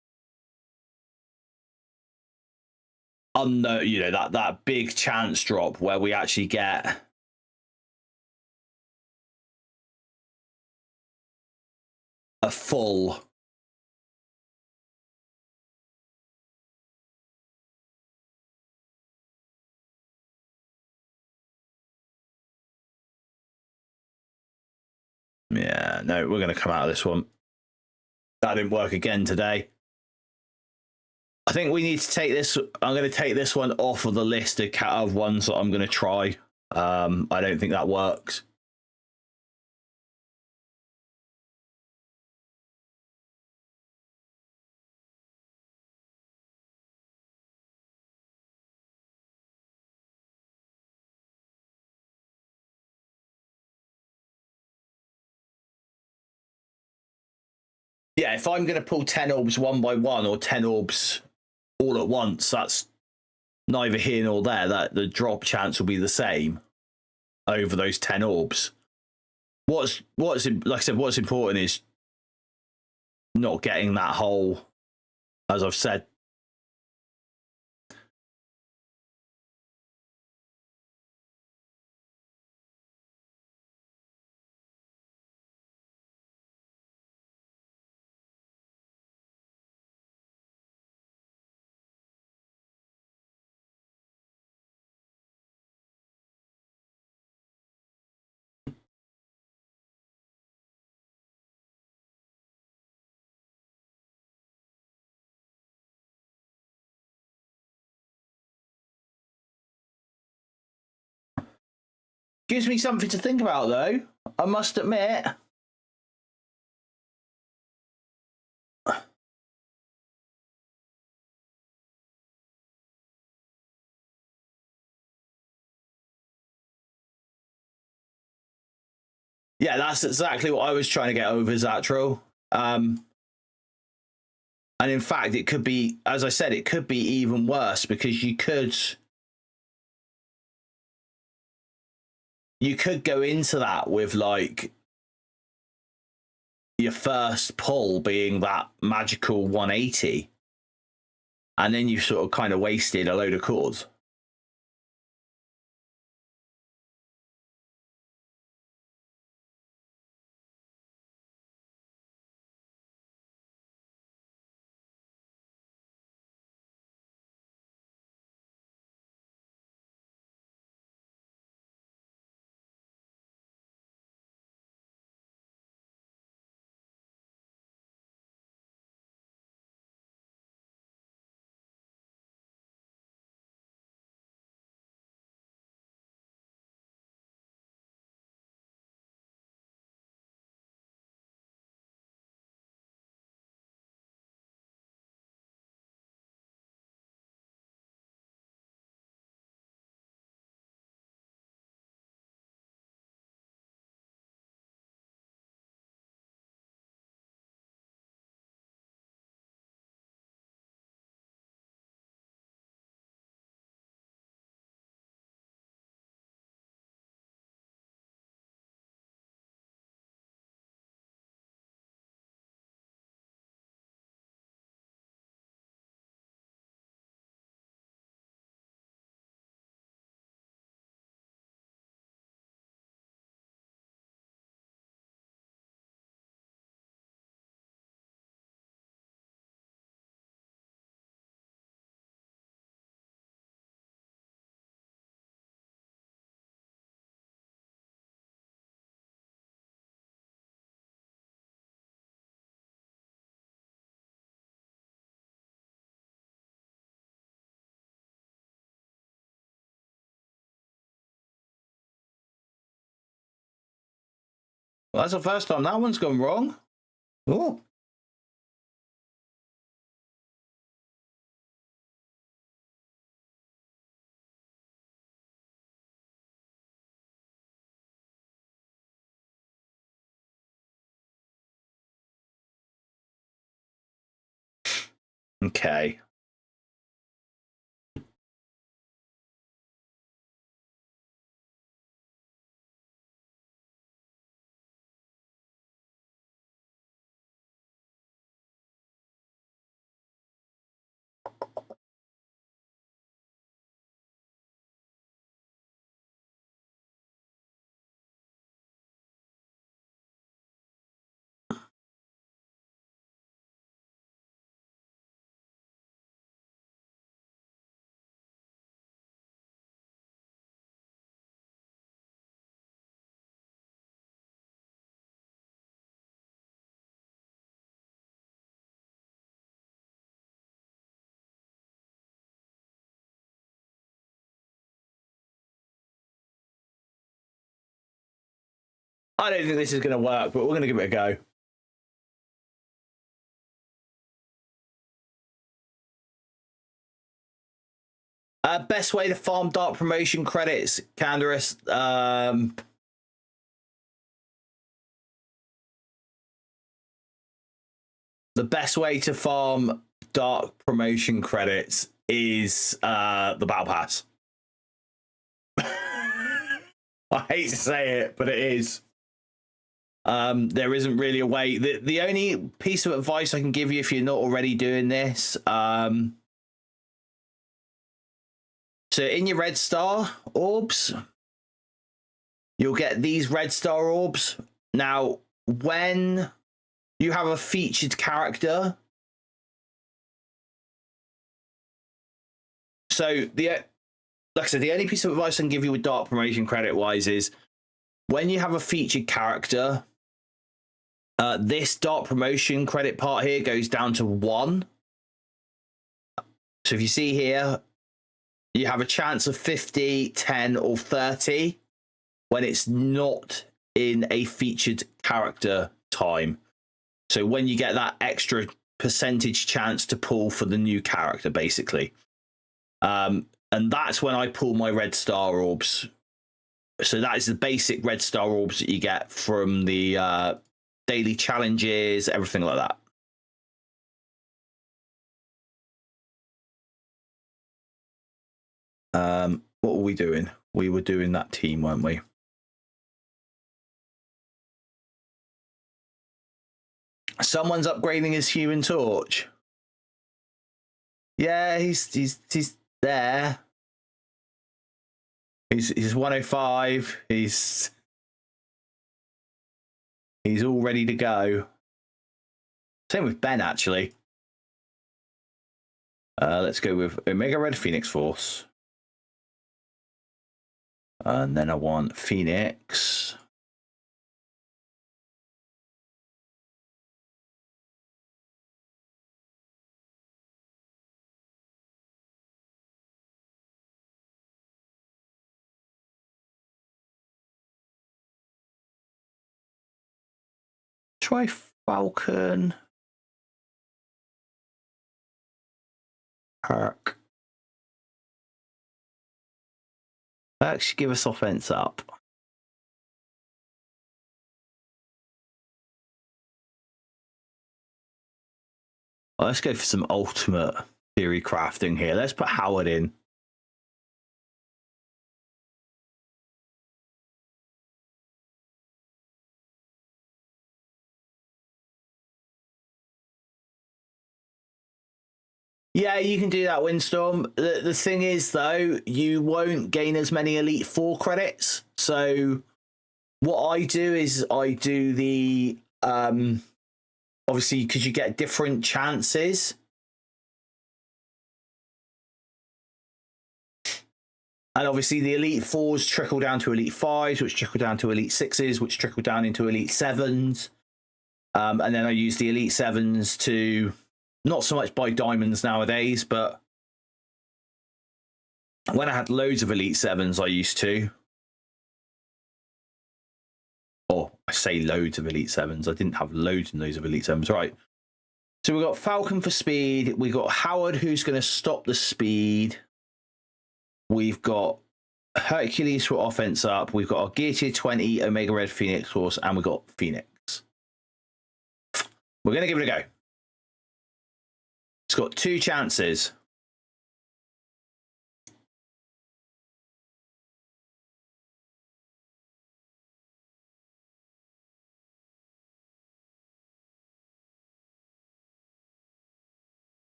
that big chance drop where we actually get a full yeah, no, we're going to come out of this one. That didn't work again today. I think we need to take this. I'm going to take this one off of the list of ones that I'm going to try. I don't think that works. Yeah, if I'm going to pull 10 orbs 1 by 1 or 10 orbs all at once, that's neither here nor there. That the drop chance will be the same over those 10 orbs. What's like I said, what's important is not getting that hole, as I've said. Gives me something to think about, though, I must admit. Yeah, that's exactly what I was trying to get over, Zattrell. And in fact, it could be, as I said, it could be even worse because you could go into that with like your first pull being that magical 180, and then you sort of kind of wasted a load of cores. That's the first time that one's gone wrong. Oh. Okay. I don't think this is going to work, but we're going to give it a go. Best way to farm dark promotion credits, Canderous. The best way to farm dark promotion credits is the battle pass. I hate to say it, but it is. There isn't really a way. The only piece of advice I can give you if you're not already doing this, so in your red star orbs, you'll get these red star orbs. Now, when you have a featured character, so like I said, the only piece of advice I can give you with dark promotion credit wise is when you have a featured character, this dark promotion credit part here goes down to 1. So if you see here, you have a chance of 50, 10, or 30 when it's not in a featured character time. So when you get that extra percentage chance to pull for the new character, basically. And that's when I pull my red star orbs. So that is the basic red star orbs that you get from the daily challenges, everything like that. What were we doing? We were doing that team, weren't we? Someone's upgrading his human torch. Yeah, he's there. He's 105. He's all ready to go. Same with Ben, actually. Let's go with Omega Red Phoenix Force. And then I want Phoenix. Try Falcon. Perk. Actually, give us offense up. Well, let's go for some ultimate theory crafting here. Let's put Howard in. Yeah, you can do that, Windstorm. The thing is, though, you won't gain as many Elite 4 credits. So what I do is I do the... obviously, because you get different chances. And obviously, the Elite 4s trickle down to Elite 5s, which trickle down to Elite 6s, which trickle down into Elite 7s. And then I use the Elite 7s to... Not so much buy diamonds nowadays, but when I had loads of Elite 7s, I used to. Or I say loads of Elite 7s. I didn't have loads and loads of Elite 7s. Right. So we've got Falcon for speed. We've got Howard, who's going to stop the speed. We've got Hercules for offense up. We've got our Gear Tier 20 Omega Red Phoenix Force, and we've got Phoenix. We're going to give it a go. It's got 2 chances.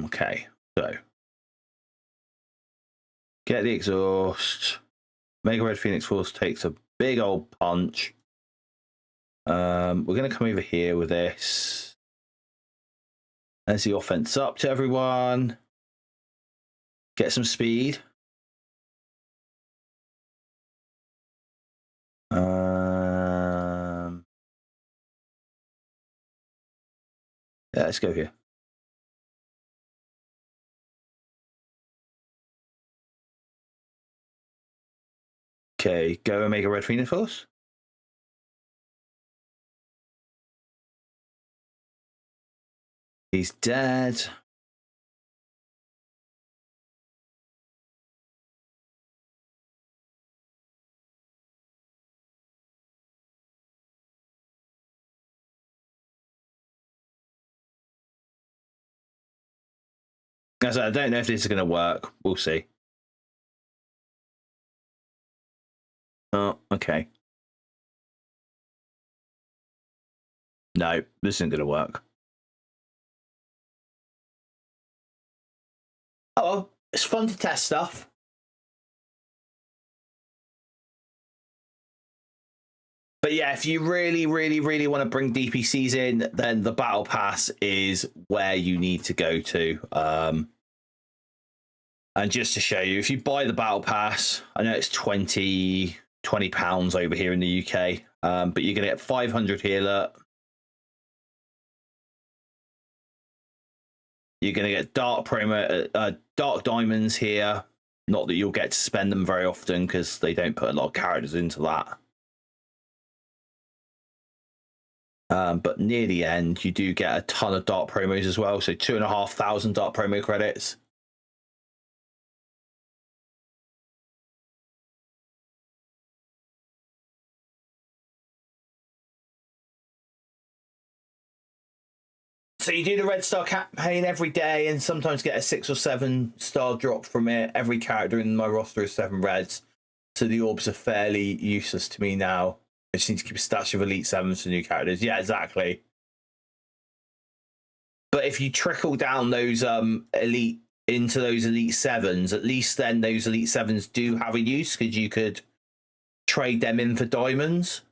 Okay, so get the exhaust. Mega Red Phoenix Force takes a big old punch. We're going to come over here with this. There's the offense up to everyone. Get some speed. Yeah, let's go here. Okay, go Omega Red Phoenix Force. He's dead. As I don't know if this is going to work. We'll see. Oh, okay. No, this isn't going to work. Oh, it's fun to test stuff. But yeah, if you really, really, really want to bring DPCs in, then the Battle Pass is where you need to go to. And just to show you, if you buy the Battle Pass, I know it's £20 over here in the UK, but you're going to get 500 healer. You're going to get dark diamonds here. Not that you'll get to spend them very often because they don't put a lot of characters into that. But near the end, you do get a ton of dark promos as well. So 2,500 dark promo credits. So you do the Red Star campaign every day and sometimes get a 6 or 7 star drop from it. Every character in my roster is 7 reds. So the orbs are fairly useless to me now. I just need to keep a stash of Elite 7s for new characters. Yeah, exactly. But if you trickle down those Elite into those Elite 7s, at least then those Elite 7s do have a use because you could trade them in for diamonds.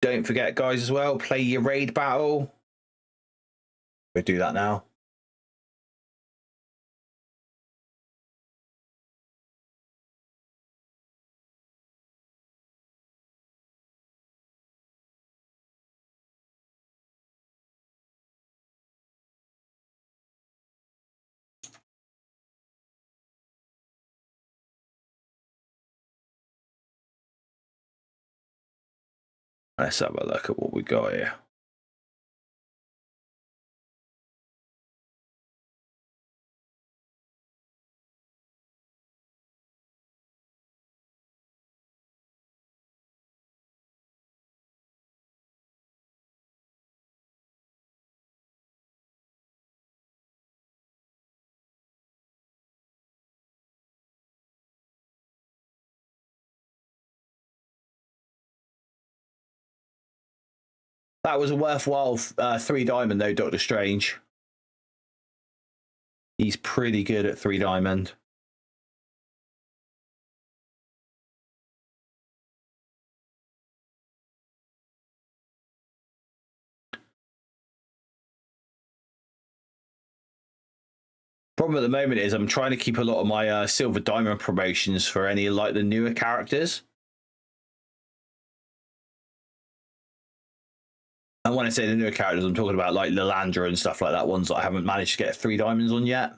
Don't forget, guys, as well, play your raid battle. We'll do that now. Let's have a look at what we got here. That was a worthwhile 3 diamond, though, Doctor Strange. He's pretty good at 3 diamond. Problem at the moment is I'm trying to keep a lot of my silver diamond promotions for any like the newer characters. And when I say the newer characters, I'm talking about like Lilandra and stuff like that, ones that I haven't managed to get 3 diamonds on yet.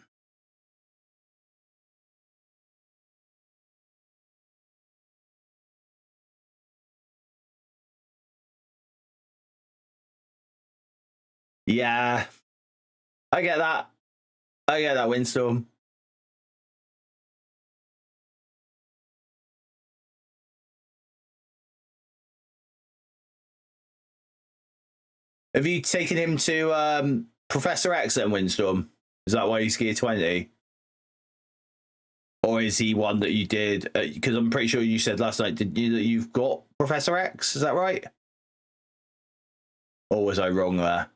Yeah, I get that. I get that, Windstorm. Have you taken him to Professor X then, Windstorm? Is that why he's gear 20? Or is he one that you did? Because I'm pretty sure you said last night, did you, that you've got Professor X? Is that right? Or was I wrong there?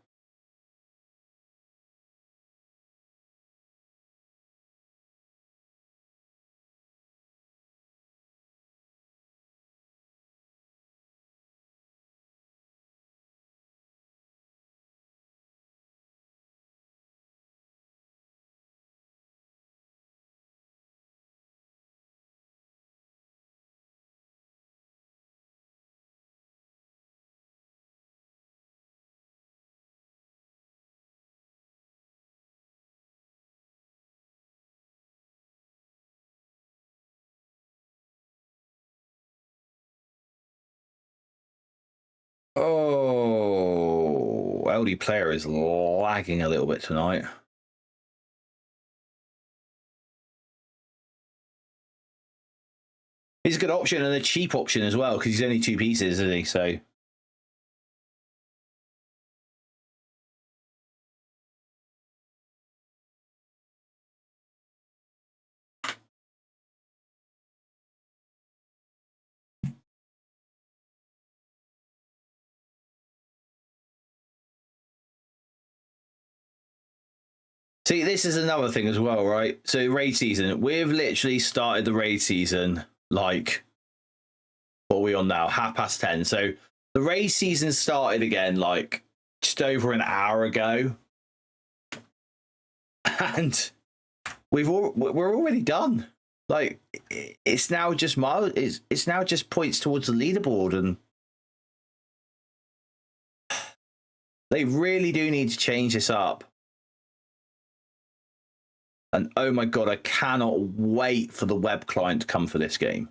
Oh, LD player is lagging a little bit tonight. He's a good option and a cheap option as well because he's only 2 pieces, isn't he? So. See, this is another thing as well, right? So raid season, we've literally started the raid season like, what are we on now? 10:30. So the raid season started again like just over an hour ago, and we're already done. Like it's now just it's now just points towards the leaderboard, and they really do need to change this up. And oh my god, I cannot wait for the web client to come for this game.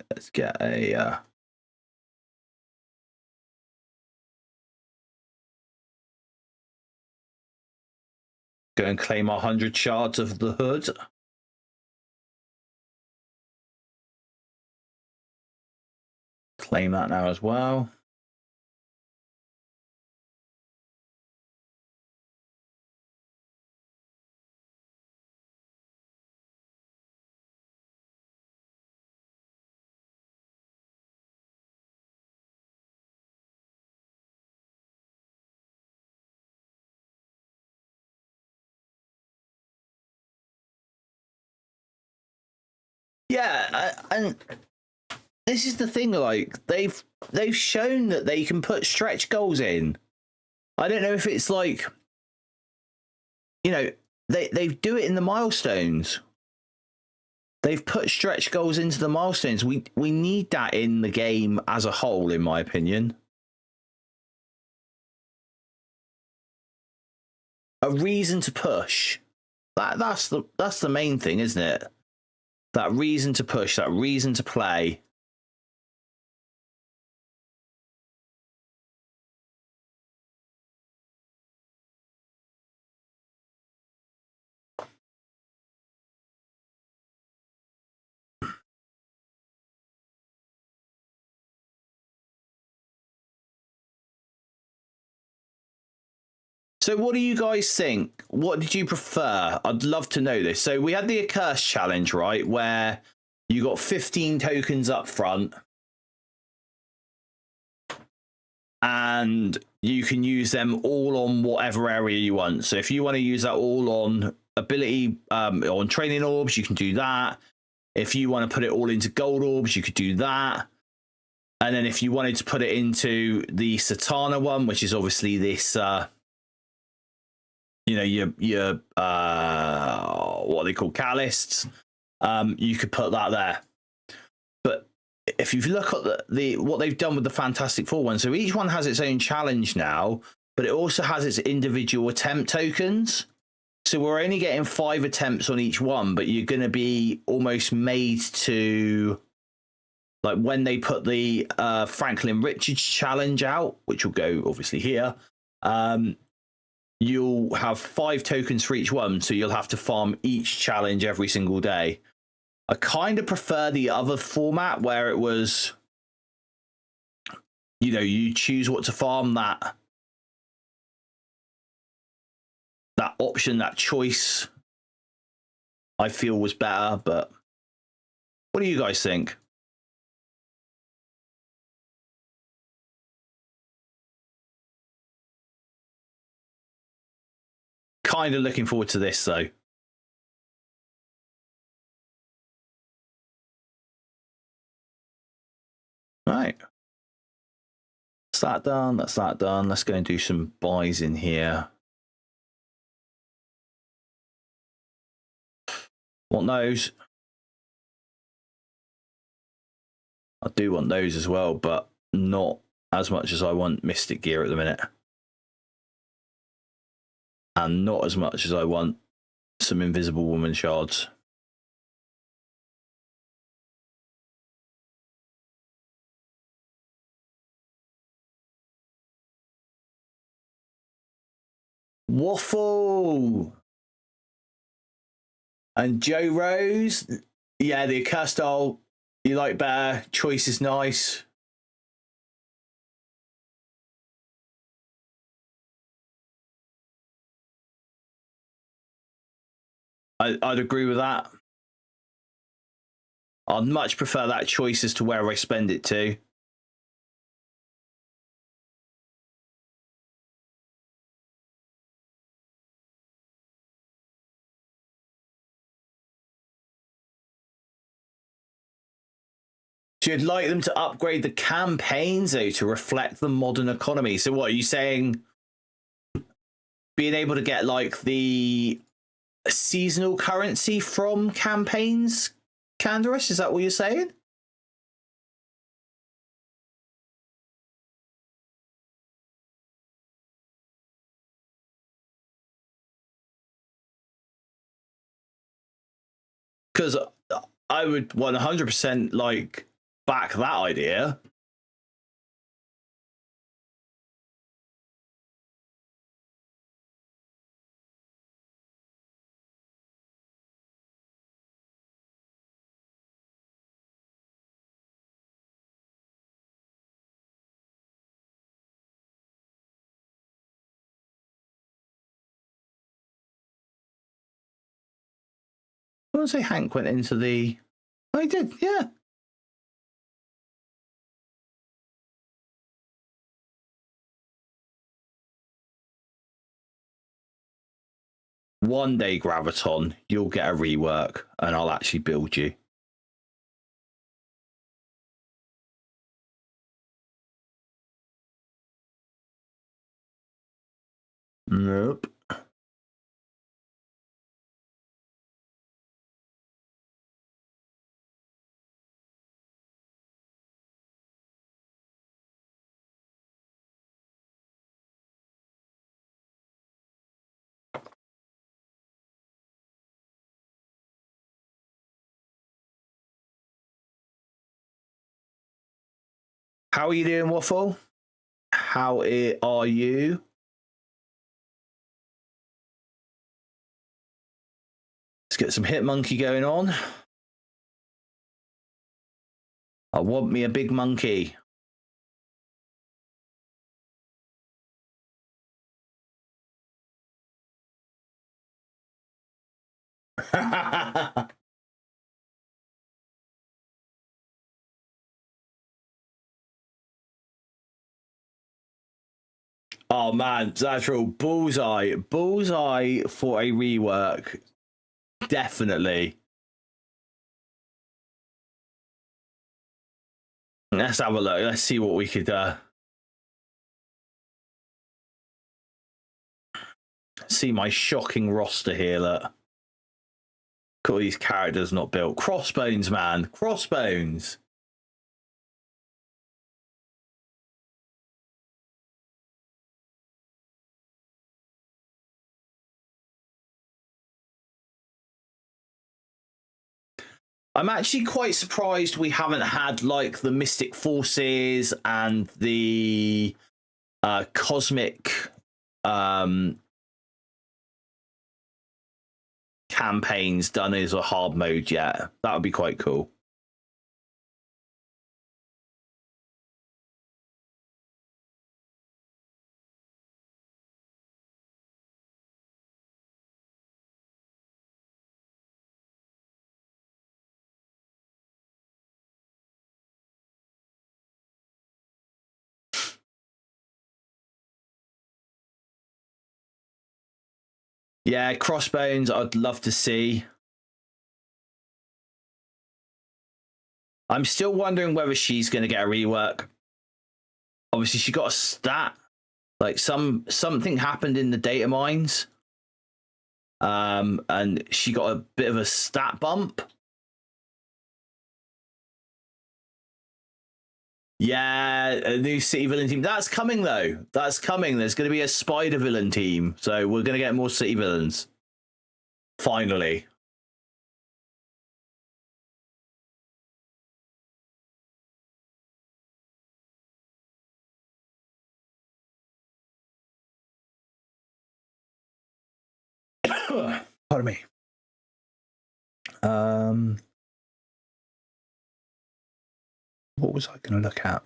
Let's get a go and claim our 100 shards of the hood. Claim that now as well. Yeah, and this is the thing. Like they've shown that they can put stretch goals in. I don't know if it's like, you know, they do it in the milestones. They've put stretch goals into the milestones. We need that in the game as a whole, in my opinion. A reason to push. That's the main thing, isn't it? That reason to push, that reason to play. So what do you guys think? What did you prefer? I'd love to know this. So we had the Accursed challenge, right? Where you got 15 tokens up front. And you can use them all on whatever area you want. So if you want to use that all on ability, on training orbs, you can do that. If you want to put it all into gold orbs, you could do that. And then if you wanted to put it into the Satana one, which is obviously this, you know, your what are they called, Callists, you could put that there. But if you look at the what they've done with the Fantastic Four one, so each one has its own challenge now, but it also has its individual attempt tokens. So we're only getting 5 attempts on each one, but you're going to be almost made to, like when they put the Franklin Richards challenge out, which will go obviously here, you'll have 5 tokens for each one. So you'll have to farm each challenge every single day. I kind of prefer the other format where it was, you know, you choose what to farm, that option, that choice, I feel was better. But what do you guys think? Kind of looking forward to this though. Right. That's that done. That's that done. Let's go and do some buys in here. Want those? I do want those as well, but not as much as I want Mystic Gear at the minute. And not as much as I want some Invisible Woman shards. Waffle! And Joe Rose, yeah, the Accursed style you like better. Choice is nice. I'd agree with that. I'd much prefer that choice as to where I spend it to. So you'd like them to upgrade the campaigns, though, to reflect the modern economy. So what are you saying? Being able to get like the seasonal currency from campaigns, Canderous? Is that what you're saying? Because I would 100% like back that idea. I want to say Hank went into the... Oh, he did, yeah. One day, Graviton, you'll get a rework and I'll actually build you. Nope. How are you doing, Waffle? How are you? Let's get some Hit Monkey going on. I want me a big monkey. Oh man, Zatral, bullseye. Bullseye for a rework. Definitely. Let's have a look. Let's see what we could see. My shocking roster here. Look, all these characters not built. Crossbones, man, Crossbones. I'm actually quite surprised we haven't had like the Mystic Forces and the Cosmic campaigns done as a hard mode yet. That would be quite cool. Yeah, Crossbones, I'd love to see. I'm still wondering whether she's going to get a rework. Obviously, she got a stat. Like something happened in the data mines. And she got a bit of a stat bump. Yeah, a new city villain team. That's coming though. That's coming. There's going to be a spider villain team. So we're going to get more city villains. Finally. Pardon me. What was I going to look at?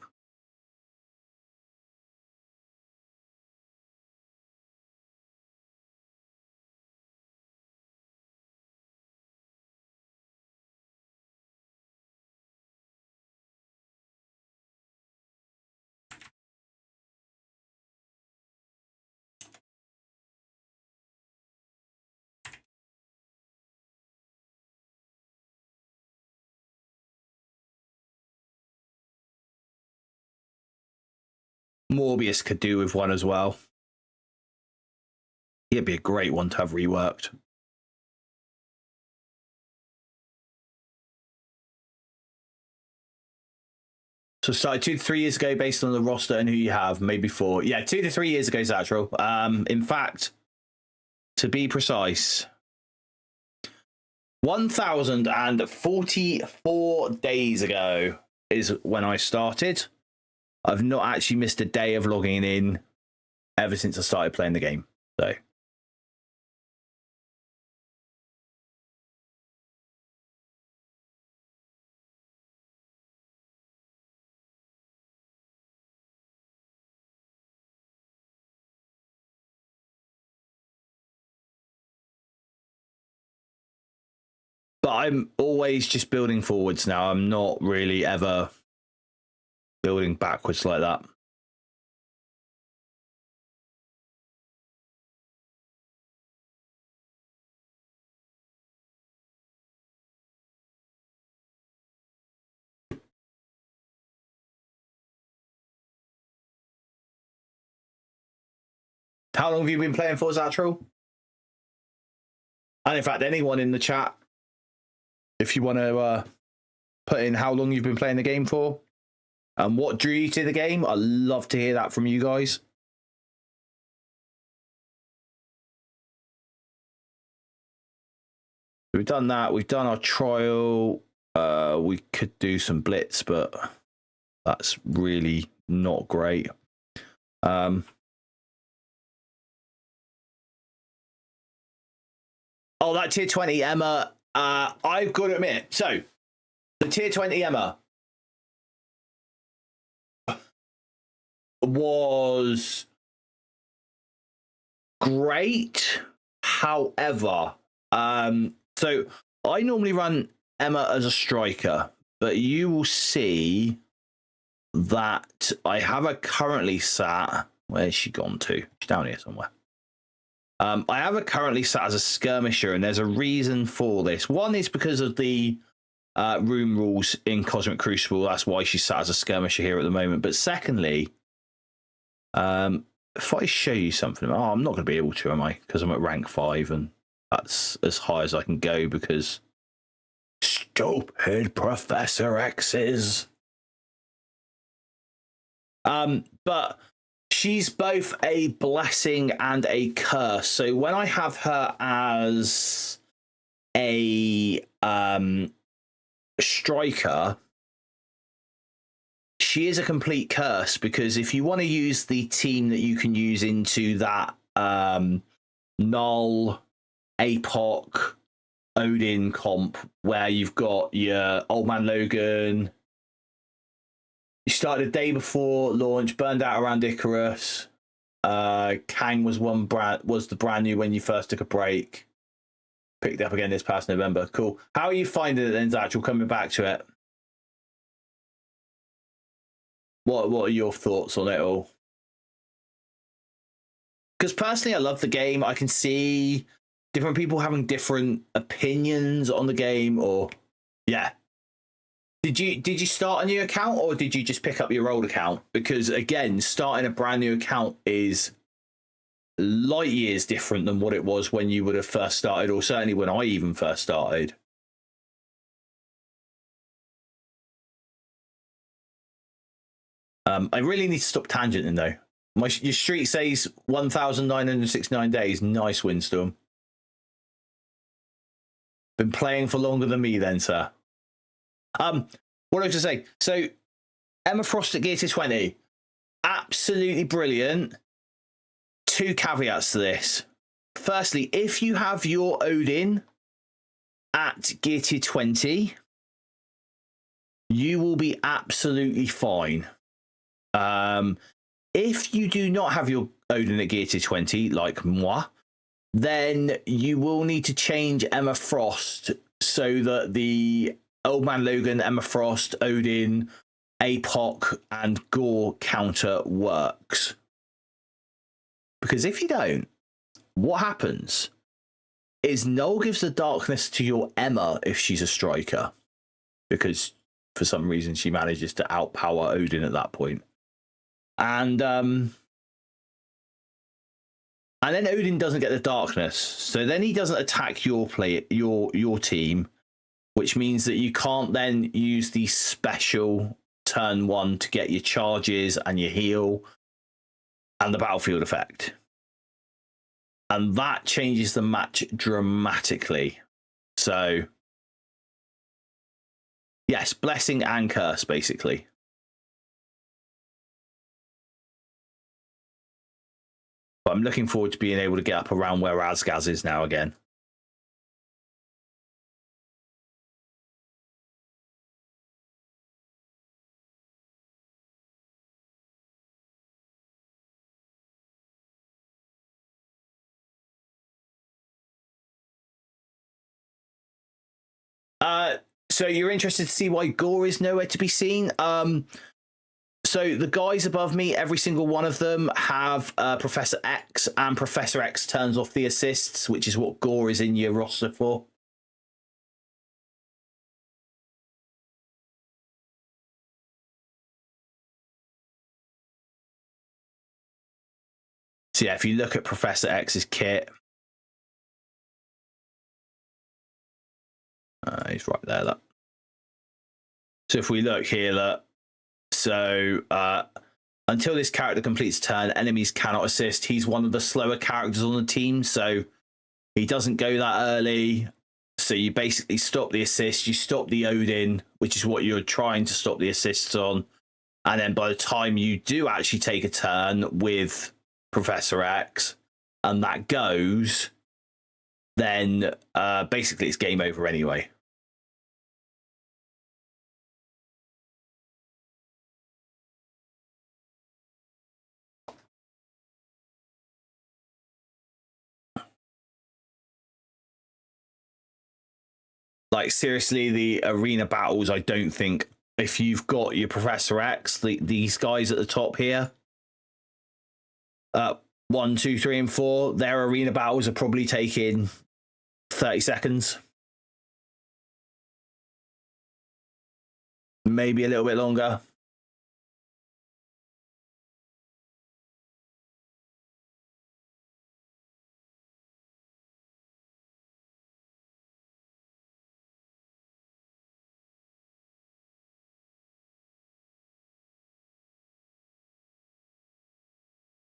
Morbius could do with one as well. He'd be a great one to have reworked. So started 2 to 3 years ago based on the roster and who you have, maybe 4. Yeah, 2 to 3 years ago, Zatchel. In fact, to be precise, 1,044 days ago is when I started. I've not actually missed a day of logging in ever since I started playing the game. So but I'm always just building forwards now. I'm not really ever building backwards like that. How long have you been playing for, Zatchel? And in fact, anyone in the chat, if you want to put in how long you've been playing the game for and what drew you to the game, I'd love to hear that from you guys. We've done that. We've done our trial. We could do some blitz, but that's really not great. Oh, that tier 20 Emma. I've got to admit. So, the tier 20 Emma was great. However, so I normally run Emma as a striker, but you will see that I have her currently sat. Where's she gone to? She's down here somewhere. I have her currently sat as a skirmisher, and there's a reason for this. One is because of the room rules in Cosmic Crucible. That's why she's sat as a skirmisher here at the moment. But secondly, if I show you something, I'm not going to be able to, am I? Because I'm at rank 5, and that's as high as I can go because stupid Professor X's. But she's both a blessing and a curse. So when I have her as a striker, she is a complete curse, because if you want to use the team that you can use into that Null, APOC, Odin comp, where you've got your Old Man Logan, you started a day before launch, burned out around Icarus. Kang was the brand new when you first took a break. Picked it up again this past November. Cool. How are you finding it then, Zach? Coming back to it. What are your thoughts on it all? Because personally, I love the game. I can see different people having different opinions on the game. Or yeah, did you start a new account, or did you just pick up your old account? Because again, starting a brand new account is light years different than what it was when you would have first started, or certainly when I even first started. I really need to stop tangenting though. Your streak says 1,969 days. Nice, Windstorm. Been playing for longer than me then, sir. What I was to say. So Emma Frost at Gear to 20. Absolutely brilliant. 2 caveats to this. Firstly, if you have your Odin at Gear Tier 20, you will be absolutely fine. If you do not have your Odin at Gear Tier 20, like moi, then you will need to change Emma Frost so that the Old Man Logan, Emma Frost, Odin, APOC, and Gore counter works. Because if you don't, what happens is Null gives the darkness to your Emma if she's a striker, because for some reason she manages to outpower Odin at that point. And then Odin doesn't get the darkness, so then he doesn't attack your team, which means that you can't then use the special turn 1 to get your charges and your heal and the battlefield effect. And that changes the match dramatically. So yes, blessing and curse, basically. But I'm looking forward to being able to get up around where Asgaz is now again. So you're interested to see why Gore is nowhere to be seen? So the guys above me, every single one of them have Professor X, and Professor X turns off the assists, which is what Gore is in your roster for. So yeah, if you look at Professor X's kit, he's right there. Look. So if we look here, look. So until this character completes turn, enemies cannot assist. He's one of the slower characters on the team, so he doesn't go that early. So you basically stop the assist, you stop the Odin, which is what you're trying to stop the assists on. And then by the time you do actually take a turn with Professor X, and that goes, then basically it's game over anyway. Like, seriously, the arena battles, I don't think, if you've got your Professor X, these guys at the top here, 1, 2, 3, and 4, their arena battles are probably taking 30 seconds. maybe a little bit longer.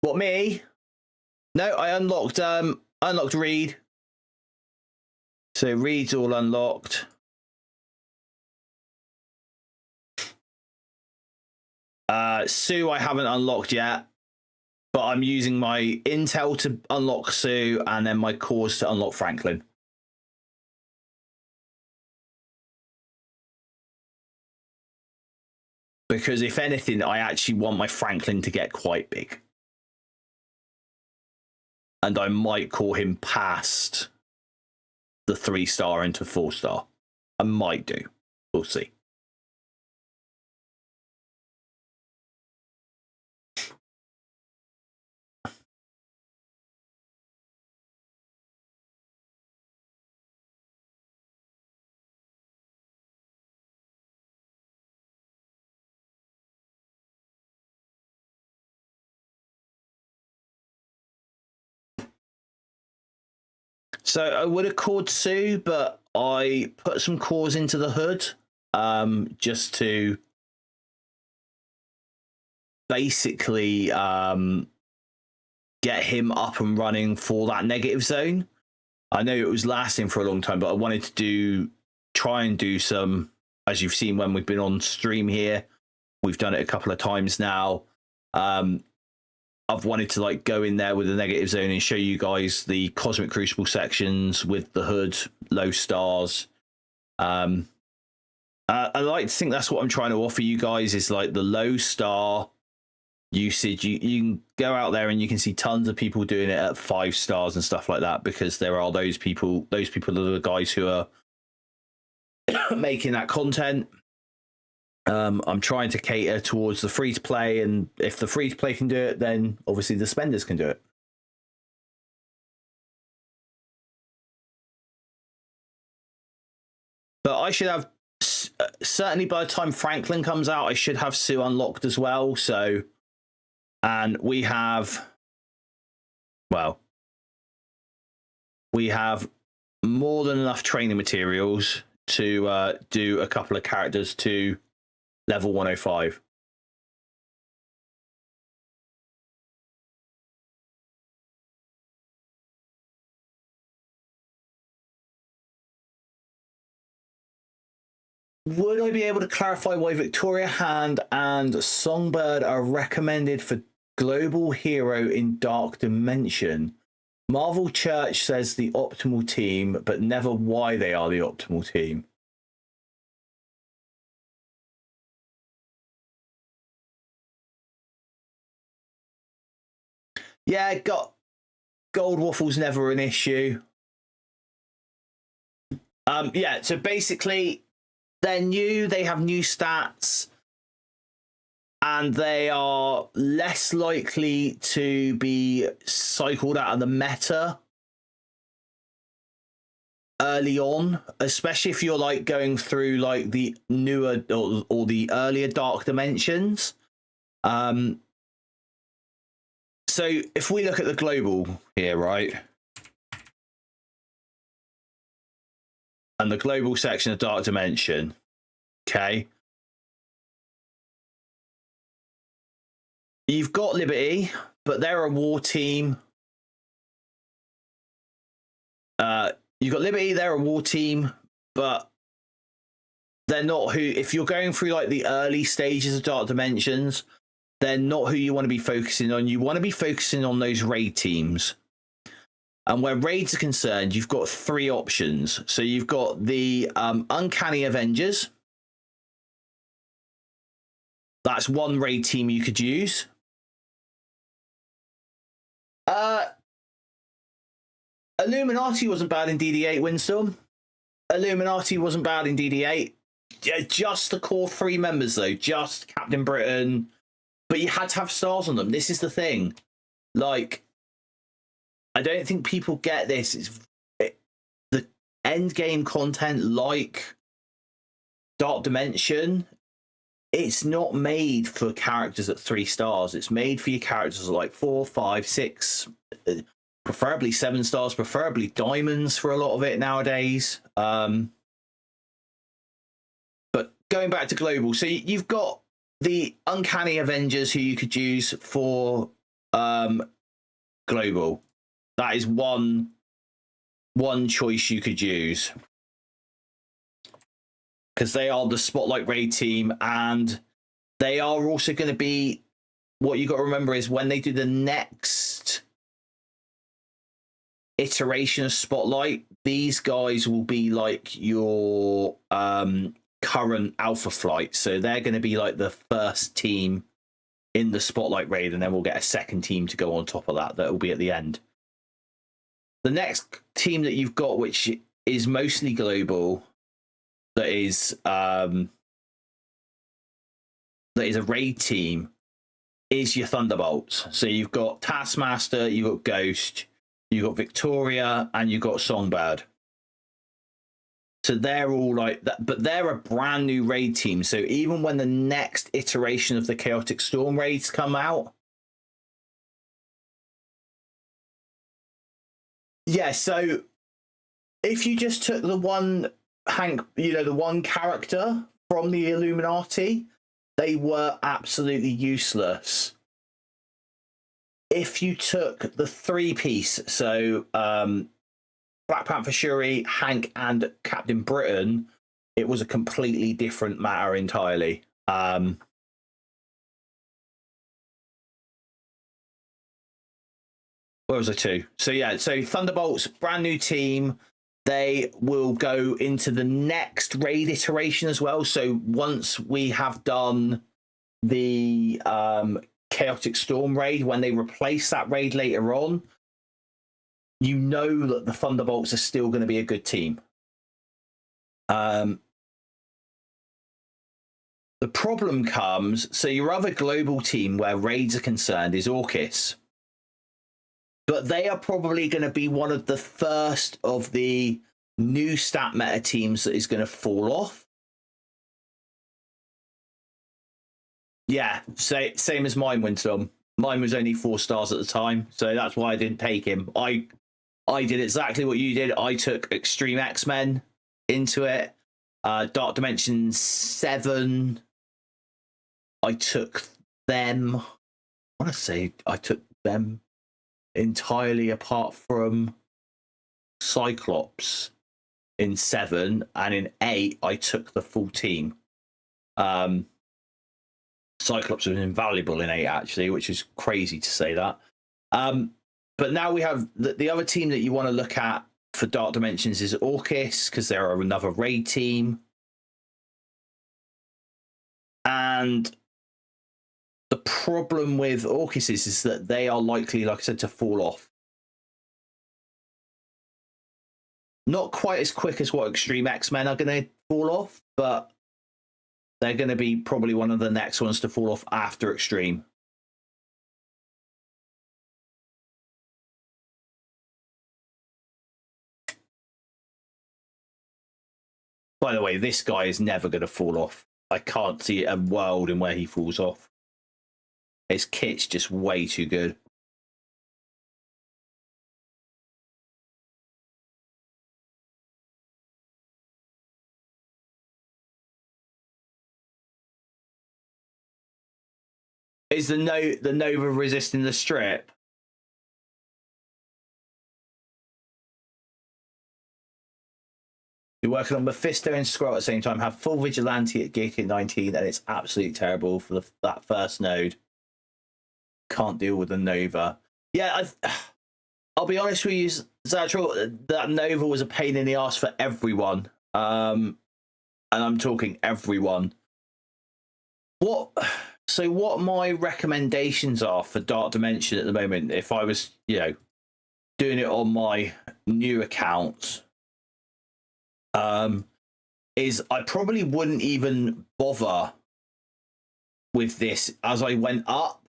What, me? No, I unlocked Reed. So Reed's all unlocked. Sue I haven't unlocked yet, but I'm using my intel to unlock Sue and then my cores to unlock Franklin. Because if anything, I actually want my Franklin to get quite big. And I might call him past the 3-star into 4-star. I might do. We'll see. So I would have called Sue, but I put some cores into the hood just to basically get him up and running for that negative zone. I know it was lasting for a long time, but I wanted to try and do some, as you've seen when we've been on stream here, we've done it a couple of times now. I've wanted to like go in there with the negative zone and show you guys the Cosmic Crucible sections with the hood, low stars. I like to think that's what I'm trying to offer you guys is like the low star usage. You can go out there and you can see tons of people doing it at 5 stars and stuff like that, because there are those people are the guys who are making that content. I'm trying to cater towards the free to play, and if the free to play can do it, then obviously the spenders can do it. But I should have, certainly by the time Franklin comes out, I should have Sue unlocked as well. So, and we have, well, we have more than enough training materials to do a couple of characters to level 105. Would I be able to clarify why Victoria Hand and Songbird are recommended for global hero in Dark Dimension? Marvel Church says the optimal team, but never why they are the optimal team. Yeah, gold waffle's never an issue. Yeah, so basically they're new, they have new stats, and they are less likely to be cycled out of the meta early on, especially if you're like going through like the newer or the earlier Dark Dimensions. So if we look at the global here, right? And the global section of Dark Dimension, okay? You've got Liberty, but they're a war team. You've got Liberty, they're a war team, but they're not who, if you're going through like the early stages of Dark Dimensions, they're not who you want to be focusing on. You want to be focusing on those raid teams. And where raids are concerned, you've got 3 options. So you've got the Uncanny Avengers. That's one raid team you could use. Illuminati wasn't bad in DD8, Windstorm. Illuminati wasn't bad in DD8. Just the core 3 members, though. Just Captain Britain. But you had to have stars on them. This is the thing. Like, I don't think people get this. The end game content, like Dark Dimension, it's not made for characters at 3 stars. It's made for your characters like 4, 5, 6, preferably 7 stars, preferably diamonds for a lot of it nowadays. But going back to global, so you've got the Uncanny Avengers who you could use for global. That is one choice you could use, because they are the Spotlight Raid team, and they are also going to be, what you got to remember is when they do the next iteration of Spotlight, these guys will be like your current Alpha Flight. So they're going to be like the first team in the Spotlight Raid, and then we'll get a second team to go on top of that will be at the end. The next team that you've got, which is mostly global, that is a raid team, is your Thunderbolts. So you've got Taskmaster, you've got Ghost, you've got Victoria, and you've got Songbird. So they're all like that, but they're a brand new raid team. So even when the next iteration of the Chaotic Storm raids come out, yeah. So if you just took the one Hank, the one character from the Illuminati, they were absolutely useless. If you took the 3-piece, so Black Panther, Shuri, Hank, and Captain Britain, it was a completely different matter entirely. Where was I to? So yeah, so Thunderbolts, brand new team. They will go into the next raid iteration as well. So once we have done the Chaotic Storm raid, when they replace that raid later on, you know that the Thunderbolts are still going to be a good team. The problem comes, so your other global team where raids are concerned is Orcus. But they are probably going to be one of the first of the new stat meta teams that is going to fall off. Yeah, same as mine went on. Mine was only 4 stars at the time, so that's why I didn't take him. I did exactly what you did. I took Extreme X-Men into it. Dark Dimension 7, I took them. I want to say I took them entirely apart from Cyclops in 7, and in 8 I took the full team. Cyclops was invaluable in 8 actually, which is crazy to say that. But now we have the other team that you want to look at for Dark Dimensions is Orcus, because they're another raid team. And the problem with Orcus is that they are likely, like I said, to fall off. Not quite as quick as what Extreme X-Men are going to fall off, but they're going to be probably one of the next ones to fall off after Extreme. By the way, this guy is never going to fall off. I can't see a world in where he falls off. His kit's just way too good. Is the Nova resisting the strip? You're working on Mephisto and Skrull at the same time. Have full Vigilante at Gate 19, and it's absolutely terrible for that first node. Can't deal with the Nova. Yeah, I'll be honest with you, Zatchel, that Nova was a pain in the ass for everyone. And I'm talking everyone. What my recommendations are for Dark Dimension at the moment, if I was, doing it on my new accounts, is I probably wouldn't even bother with this as I went up.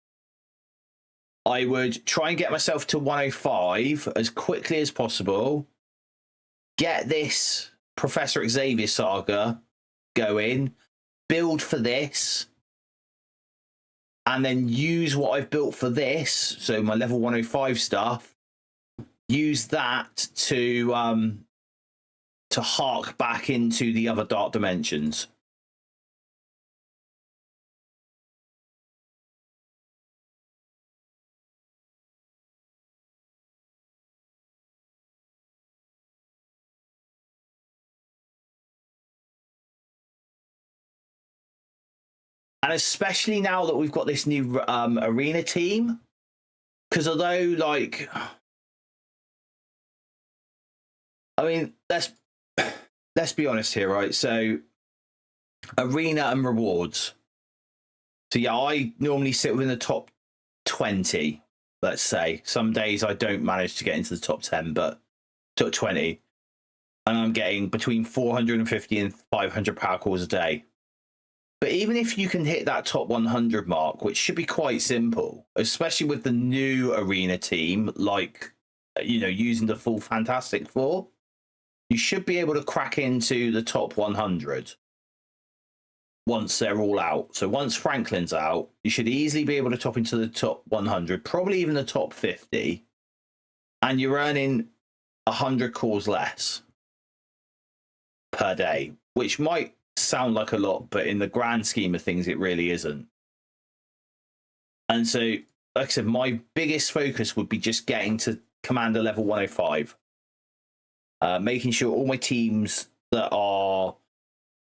I would try and get myself to 105 as quickly as possible, get this Professor Xavier saga going, build for this, and then use what I've built for this, so my level 105 stuff, use that to hark back into the other dark dimensions. And especially now that we've got this new arena team, because although, like, I mean, let's be honest here, right? So, arena and rewards. So yeah, I normally sit within the top 20. Let's say some days I don't manage to get into the top 10, but top 20, and I'm getting between 450 and 500 power calls a day. But even if you can hit that top 100 mark, which should be quite simple, especially with the new arena team, like, you know, using the full Fantastic Four, you should be able to crack into the top 100 once they're all out. So once Franklin's out, you should easily be able to top into the top 100, probably even the top 50, and you're earning 100 calls less per day, which might sound like a lot, but in the grand scheme of things, it really isn't. And so, like I said, my biggest focus would be just getting to Commander level 105, making sure all my teams that are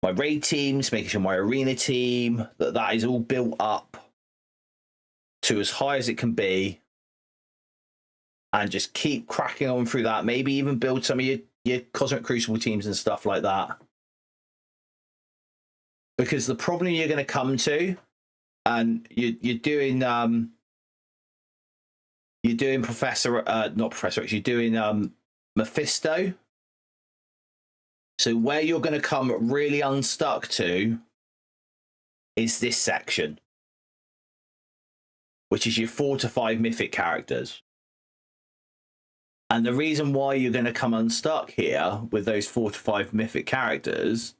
my raid teams, making sure my arena team, that is all built up to as high as it can be, and just keep cracking on through that. Maybe even build some of your Cosmic Crucible teams and stuff like that. Because the problem you're going to come to, and you're doing Professor, not Professor X, you're doing Mephisto. So where you're going to come really unstuck to is this section, which is your 4 to 5 mythic characters. And the reason why you're going to come unstuck here with those 4 to 5 mythic characters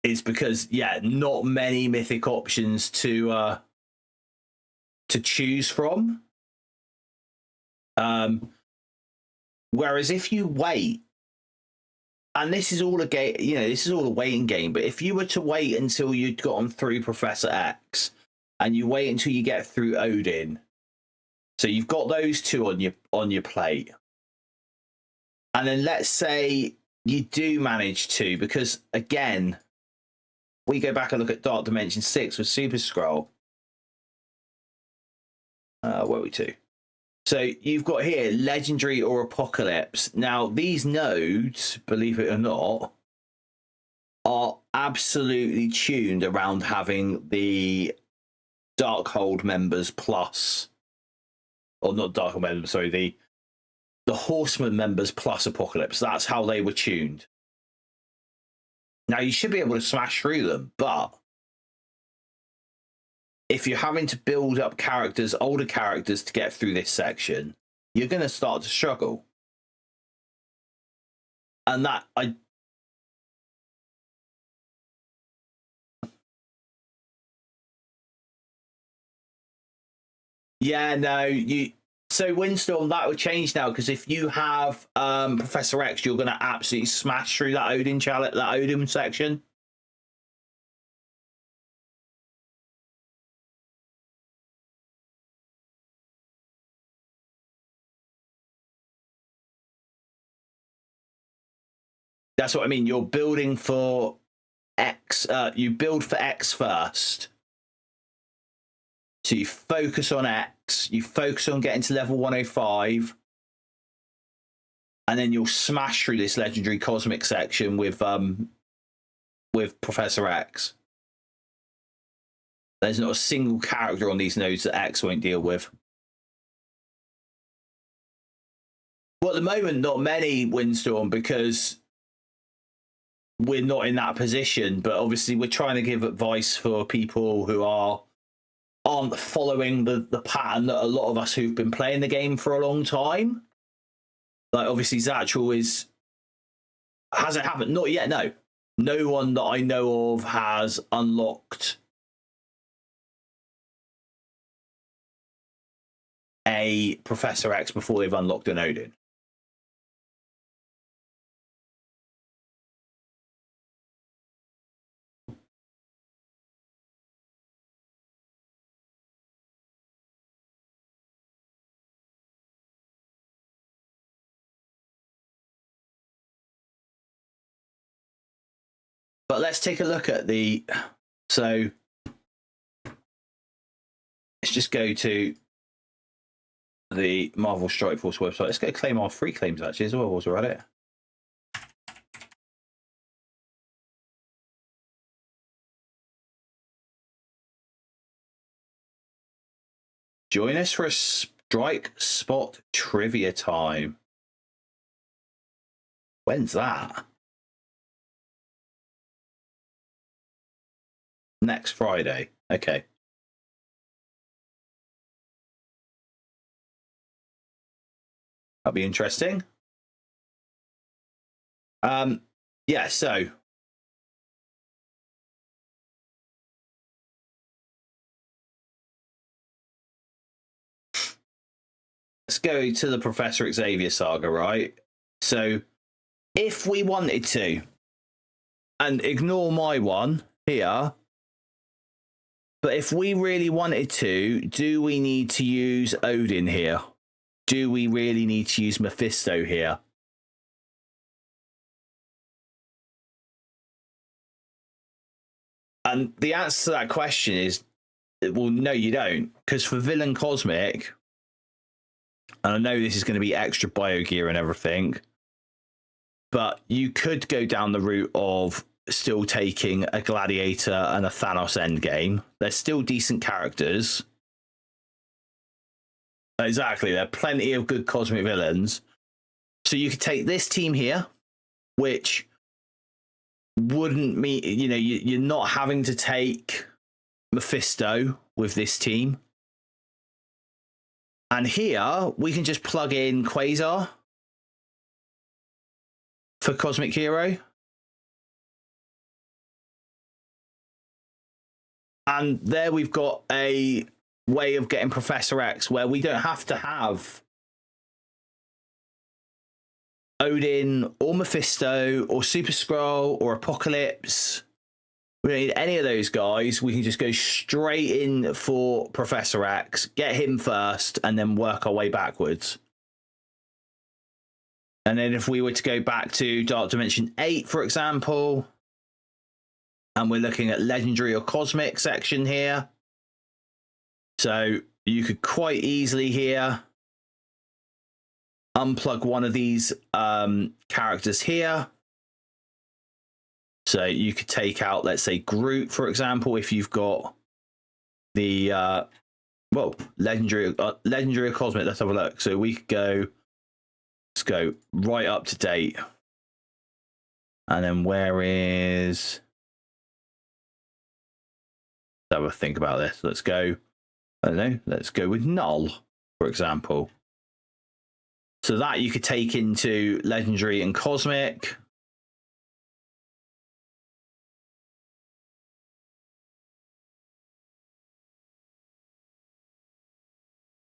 is because, yeah, not many mythic options to choose from. Whereas if you wait, and this is all a game, you know, this is all a waiting game, but if you were to wait until you'd gotten through Professor X, and you wait until you get through Odin, so you've got those two on your plate, and then let's say you do manage to, because again, we go back and look at Dark Dimension 6 with Super Scroll. Where are we to? So you've got here Legendary or Apocalypse. Now, these nodes, believe it or not, are absolutely tuned around having the Darkhold members plus, or not Darkhold members, sorry, the Horseman members plus Apocalypse. That's how they were tuned. Now, you should be able to smash through them, but if you're having to build up characters, older characters, to get through this section, you're going to start to struggle. And that, yeah, no, so Windstorm, that will change now, because if you have Professor X, you're going to absolutely smash through that Odin challenge, that Odin section. That's what I mean. You're building for X. You build for X first. So you focus on X. You focus on getting to level 105. And then you'll smash through this legendary cosmic section with Professor X. There's not a single character on these nodes that X won't deal with. Well, at the moment, not many, Windstorm, because we're not in that position. But obviously, we're trying to give advice for people who aren't following the pattern that a lot of us who've been playing the game for a long time. Like, obviously, Zatchel hasn't happened. Not yet, no. No one that I know of has unlocked a Professor X before they've unlocked an Odin. But let's take a look at the... So let's just go to the Marvel Strike Force website. Let's go claim our free claims, actually, as well, whilst we're at it. Join us for a Strike Spot trivia time. When's that? Next Friday. Okay. That'll be interesting. Yeah, so let's go to the Professor Xavier saga, right? So if we wanted to, and ignore my one here, but if we really wanted to, do we need to use Odin here? Do we really need to use Mephisto here? And the answer to that question is, well, no, you don't. Because for Villain Cosmic, and I know this is going to be extra biogear and everything, but you could go down the route of still taking a Gladiator and a Thanos Endgame. They're still decent characters. Exactly. There are plenty of good cosmic villains. So you could take this team here, which wouldn't mean, you know, you're not having to take Mephisto with this team. And here we can just plug in Quasar for Cosmic Hero. And there we've got a way of getting Professor X where we don't have to have Odin or Mephisto or Super Skrull or Apocalypse. We don't need any of those guys. We can just go straight in for Professor X, get him first, and then work our way backwards. And then if we were to go back to Dark Dimension 8, for example, and we're looking at Legendary or Cosmic section here. So you could quite easily here unplug one of these characters here. So you could take out, let's say, Groot, for example, if you've got the well, legendary or Cosmic. Let's have a look. So we could go, let's go right up to date. And then where is, let's have a think about this. Let's go, I don't know, let's go with Null, for example. So that you could take into Legendary and Cosmic.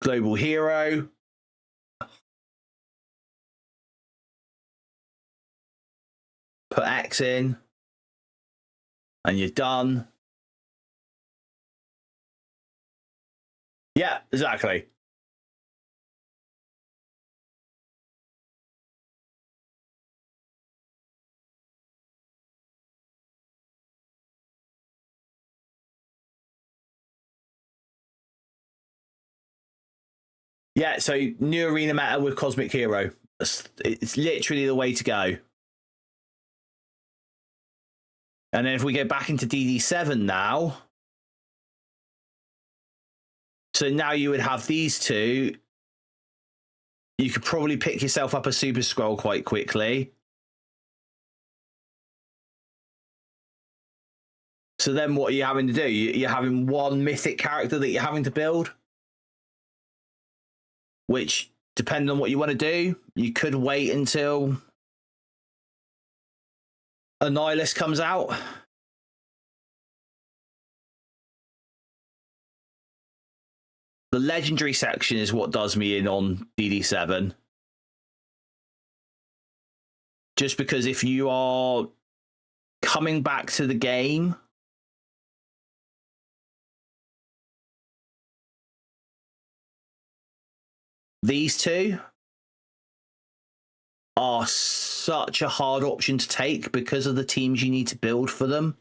Global Hero. Put X in. And you're done. Yeah, exactly. Yeah, so new arena meta with Cosmic Hero. It's literally the way to go. And then if we go back into DD7 now, so now you would have these two. You could probably pick yourself up a Super Skrull quite quickly. So then what are you having to do? You're having one mythic character that you're having to build, which, depending on what you want to do, you could wait until Annihilus comes out. the legendary section is what does me in on DD7. Just because if you are coming back to the game, these two are such a hard option to take because of the teams you need to build for them.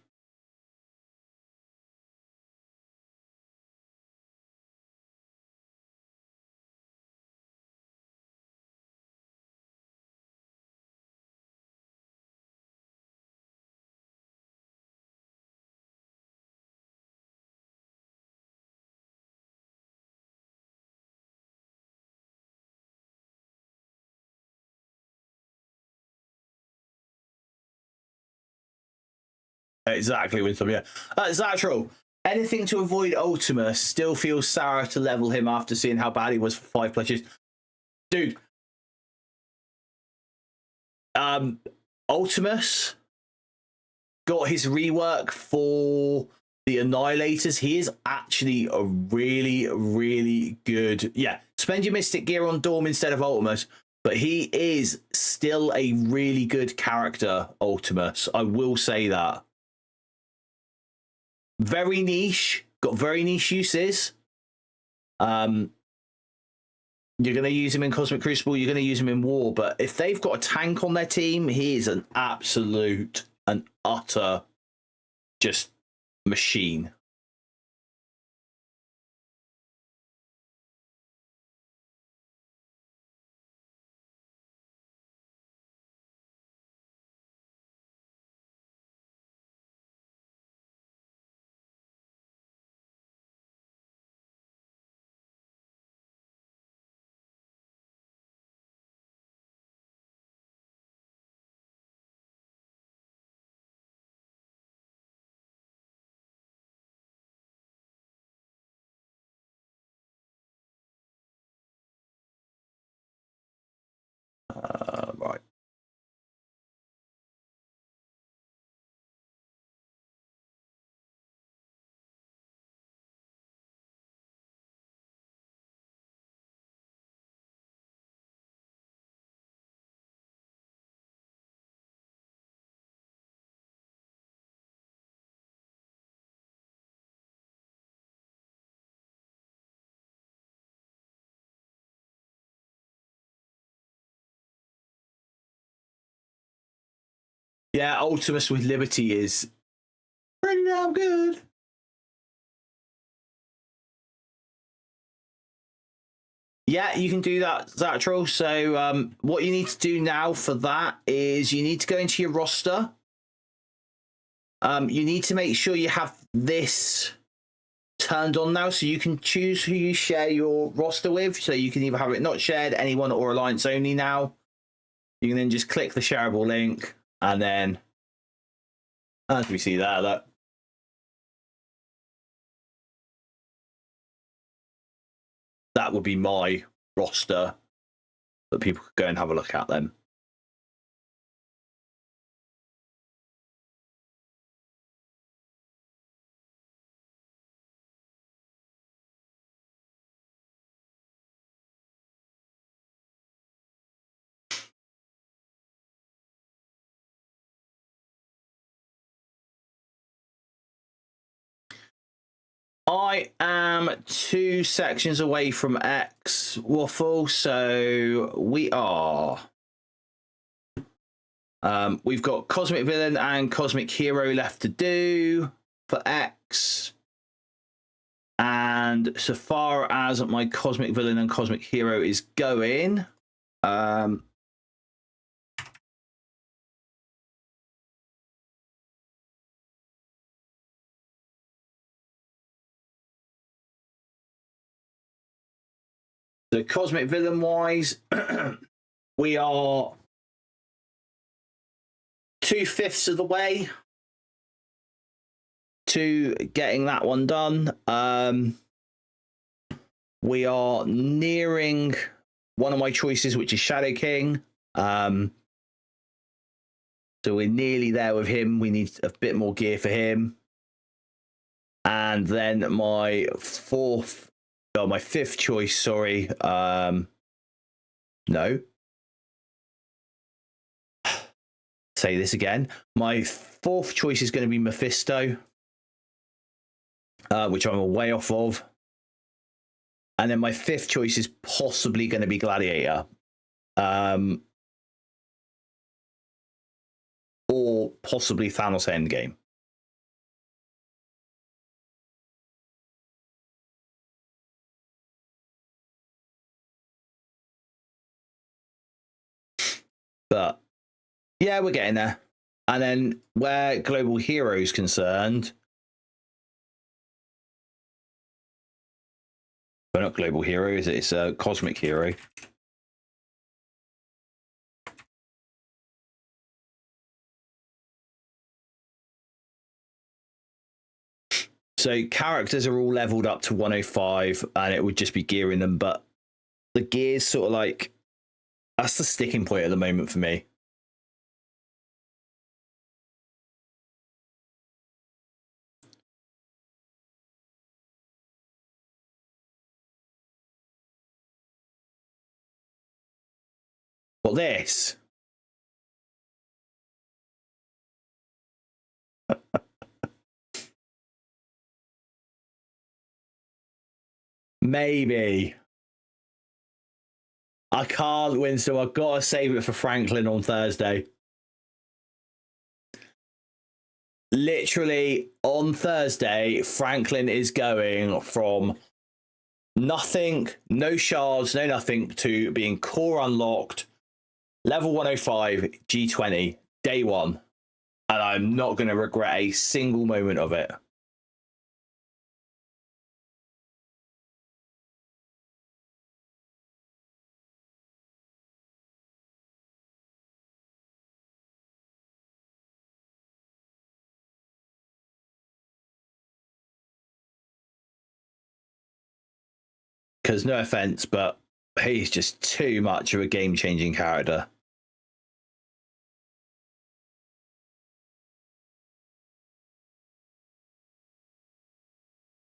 Exactly, Winston. Yeah, Zattrell. Anything to avoid Ultimus. Still feels sour to level him after seeing how bad he was for 5 pledges. Dude, Ultimus got his rework for the Annihilators. He is actually a really, really good. Yeah, spend your Mystic Gear on Dorm instead of Ultimus, but he is still a really good character, Ultimus. I will say that. Very niche, got very niche uses. You're going to use him in Cosmic Crucible, you're going to use him in War, but if they've got a tank on their team, he is an absolute, an utter, just machine. Right. Yeah, Ultimus with Liberty is pretty damn good. Yeah, you can do that, Zattrell. So what you need to do now for that is you need to go into your roster. You need to make sure you have this turned on now, so you can choose who you share your roster with. So you can either have it not shared, anyone, or alliance only now. You can then just click the shareable link, and then as we see there, that would be my roster that people could go and have a look at then. I am 2 sections away from X Waffle, so we are. We've got Cosmic Villain and Cosmic Hero left to do for X. And so far as my Cosmic Villain and Cosmic Hero is going, the Cosmic Villain wise, we are 2/5 of the way to getting that one done. We are nearing one of my choices, which is Shadow King. So we're nearly there with him. We need a bit more gear for him. And then my 4th Oh, my fifth choice, sorry. No. Say this again. My fourth choice is going to be Mephisto, which I'm way off of. And then my fifth choice is possibly going to be Gladiator. Or possibly Thanos Endgame. But yeah, we're getting there. And then where Global Hero is concerned, but not Global Hero, it's a Cosmic Hero. So characters are all leveled up to 105, and it would just be gearing them. But the gears sort of like, that's the sticking point at the moment for me. Well, this. Maybe. I can't win, so I've got to save it for Franklin on Thursday. Literally, on Thursday, Franklin is going from nothing, no shards, no nothing, to being core unlocked, level 105, G20, day one. And I'm not going to regret a single moment of it. Because no offense, but he's just too much of a game-changing character.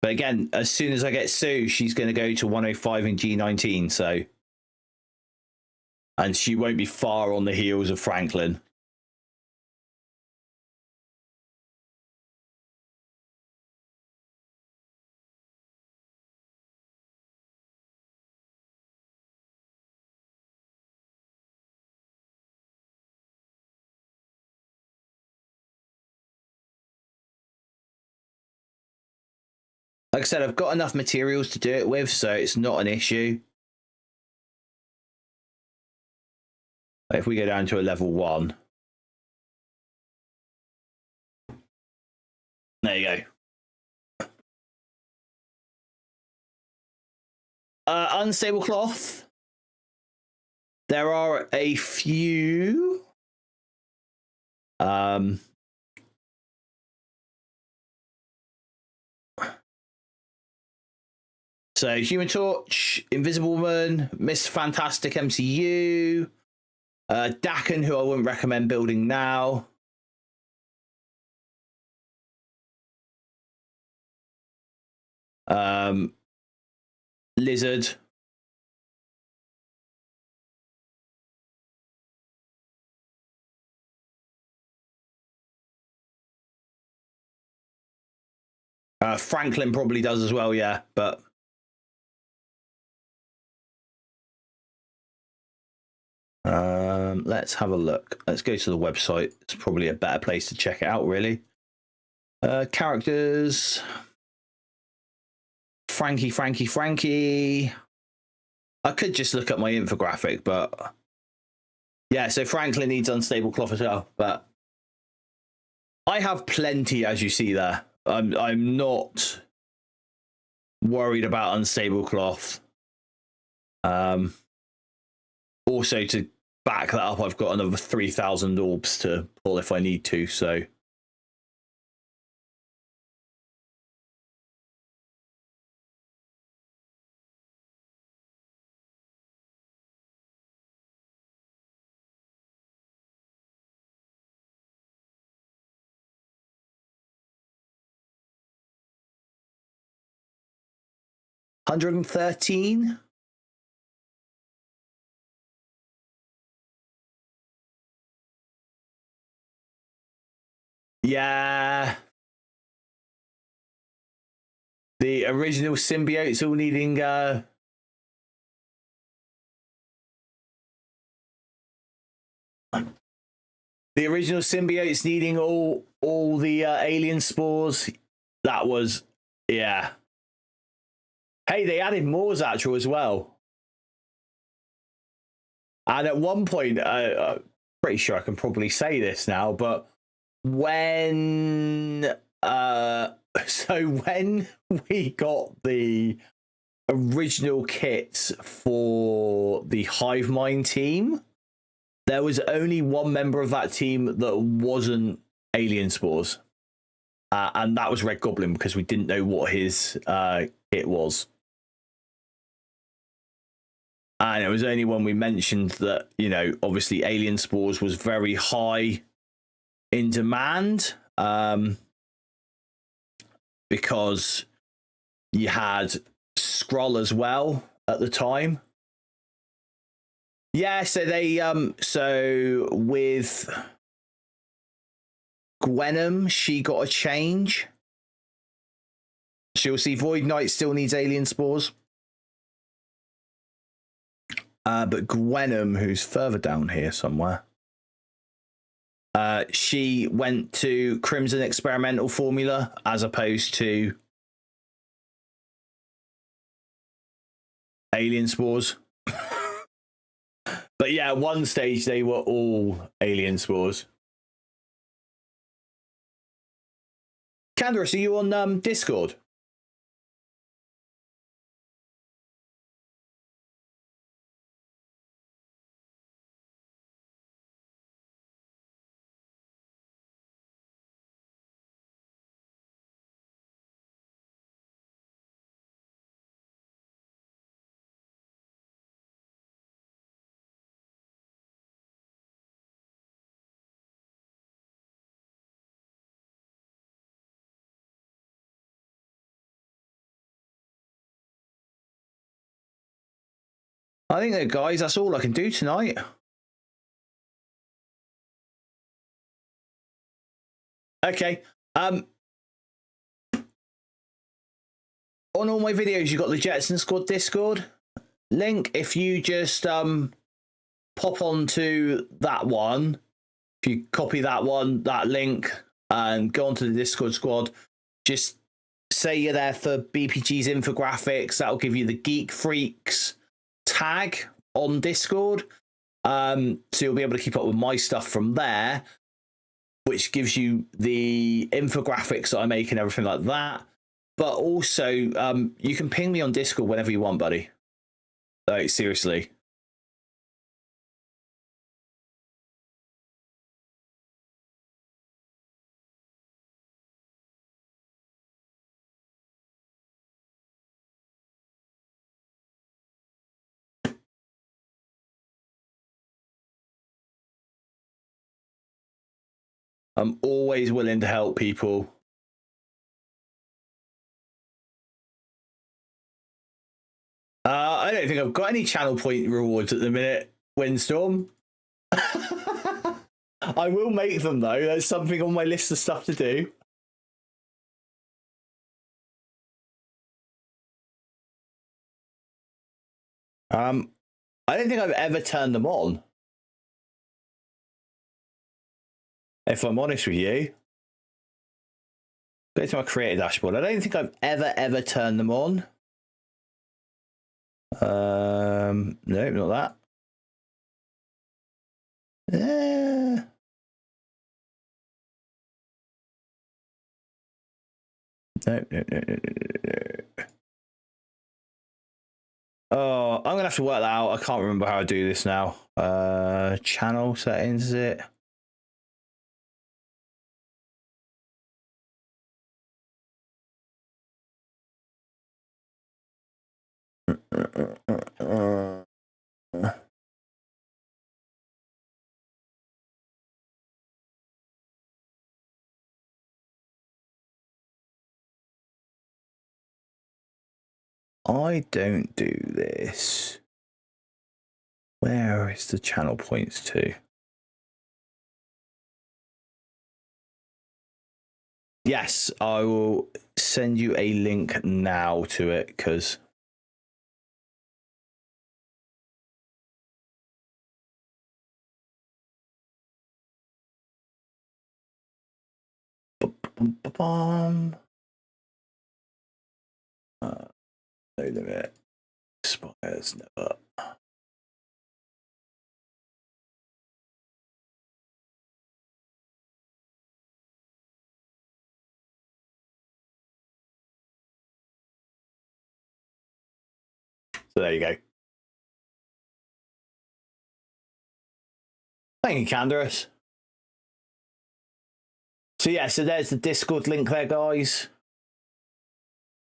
But again, as soon as I get Sue, she's going to go to 105 in G19, so... And she won't be far on the heels of Franklin. Like I said, I've got enough materials to do it with, so it's not an issue. If we go down to a level 1. There you go. Unstable cloth. There are a few. So Human Torch, Invisible Woman, Miss Fantastic MCU, Dakin, who I wouldn't recommend building now. Lizard. Franklin probably does as well, yeah, but let's have a look. Let's go to the website. It's probably a better place to check it out, really. Characters. Frankie. I could just look at my infographic, but yeah, so Franklin needs unstable cloth as well, but I have plenty, as you see there. I'm not worried about unstable cloth. Also, to back that up, I've got another 3,000 orbs to pull if I need to, so 113. Yeah. The original symbiotes all needing the original symbiotes needing all the alien spores. That was, yeah. Hey, they added more Zatchel as well. And at one point, I'm pretty sure I can probably say this now, but when so when we got the original kits for the Hive Mind team, there was only one member of that team that wasn't alien spores, and that was Red Goblin, because we didn't know what his kit was. And it was only when we mentioned that, you know, obviously alien spores was very high in demand, because you had Skrull as well at the time. Yeah, so they so with Gwenom, she got a change. So you'll see Void Knight still needs alien spores. But Gwenom, who's further down here somewhere, she went to Crimson Experimental Formula as opposed to alien spores. But yeah, at one stage they were all alien spores. Candaris, are you on Discord? I think that, guys, that's all I can do tonight. Okay. On all my videos, you've got the Jetson Squad Discord link. If you just pop onto that one, if you copy that one, that link, and go onto the Discord squad, just say you're there for BPG's infographics. That'll give you the Geek Freaks tag on Discord. So you'll be able to keep up with my stuff from there, which gives you the infographics that I make and everything like that. But also, you can ping me on Discord whenever you want, buddy. Like, seriously. I'm always willing to help people. I don't think I've got any channel point rewards at the minute, Windstorm. I will make them, though. There's something on my list of stuff to do. I don't think I've ever turned them on, if I'm honest with you. Go to my creator dashboard. I don't think I've ever turned them on. No, not that. No. Oh, I'm gonna have to work that out. I can't remember how I do this now. Channel settings, is it? I don't do this, where is the channel points to? Yes, I will send you a link now to it, because no limit expires never. So there you go. Thank you, Candaris. So yeah, so there's the Discord link there, guys.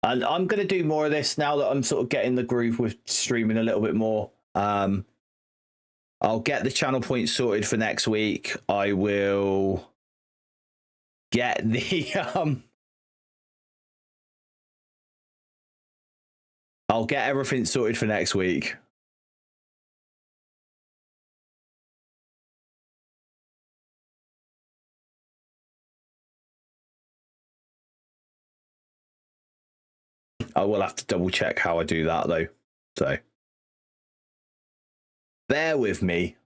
And I'm going to do more of this now that I'm sort of getting the groove with streaming a little bit more. I'll get the channel points sorted for next week. I will get the I'll get everything sorted for next week. I will have to double check how I do that though. So bear with me.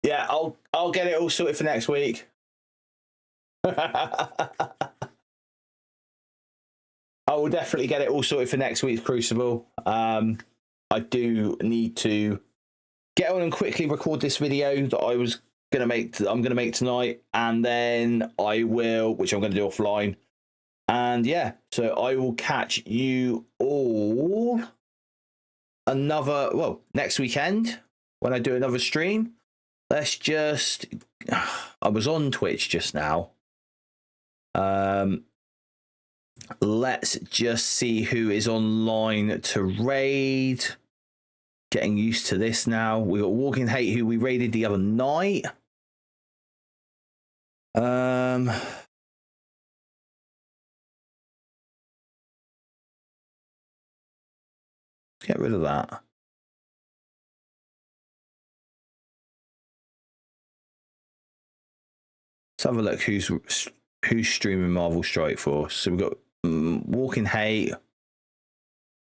Yeah, I'll get it all sorted for next week. I will definitely get it all sorted for next week's Crucible. I do need to get on and quickly record this video that I'm gonna make tonight, and then I will, which I'm gonna do offline. And yeah, so I will catch you all next weekend when I do another stream. Let's just, I was on Twitch just now. Let's just see who is online to raid. Getting used to this now. We got Walking Hate, who we raided the other night. Let's get rid of that. Let's have a look who's streaming Marvel Strike Force. So we've got Walking Hate.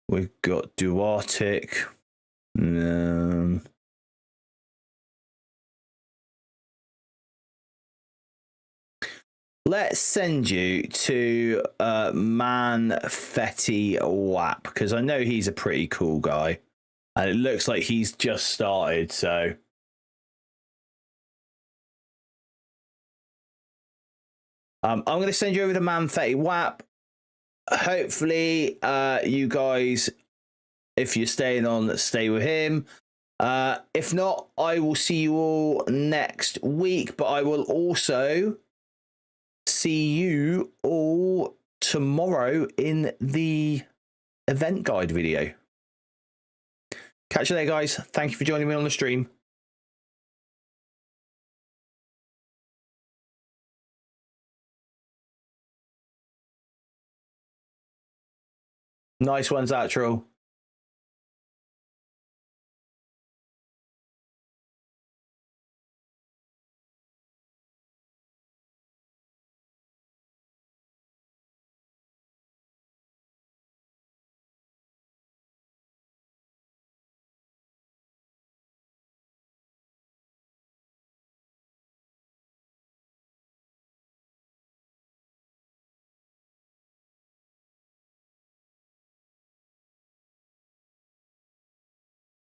We've got Duartic. Let's send you to Man Fetty Wap, because I know he's a pretty cool guy. And it looks like he's just started, so... I'm going to send you over to Man Fetty Wap. Hopefully, you guys, if you're staying on, stay with him. If not, I will see you all next week, but I will also see you all tomorrow in the event guide video. Catch you there, guys. Thank you for joining me on the stream. Nice ones, Actual.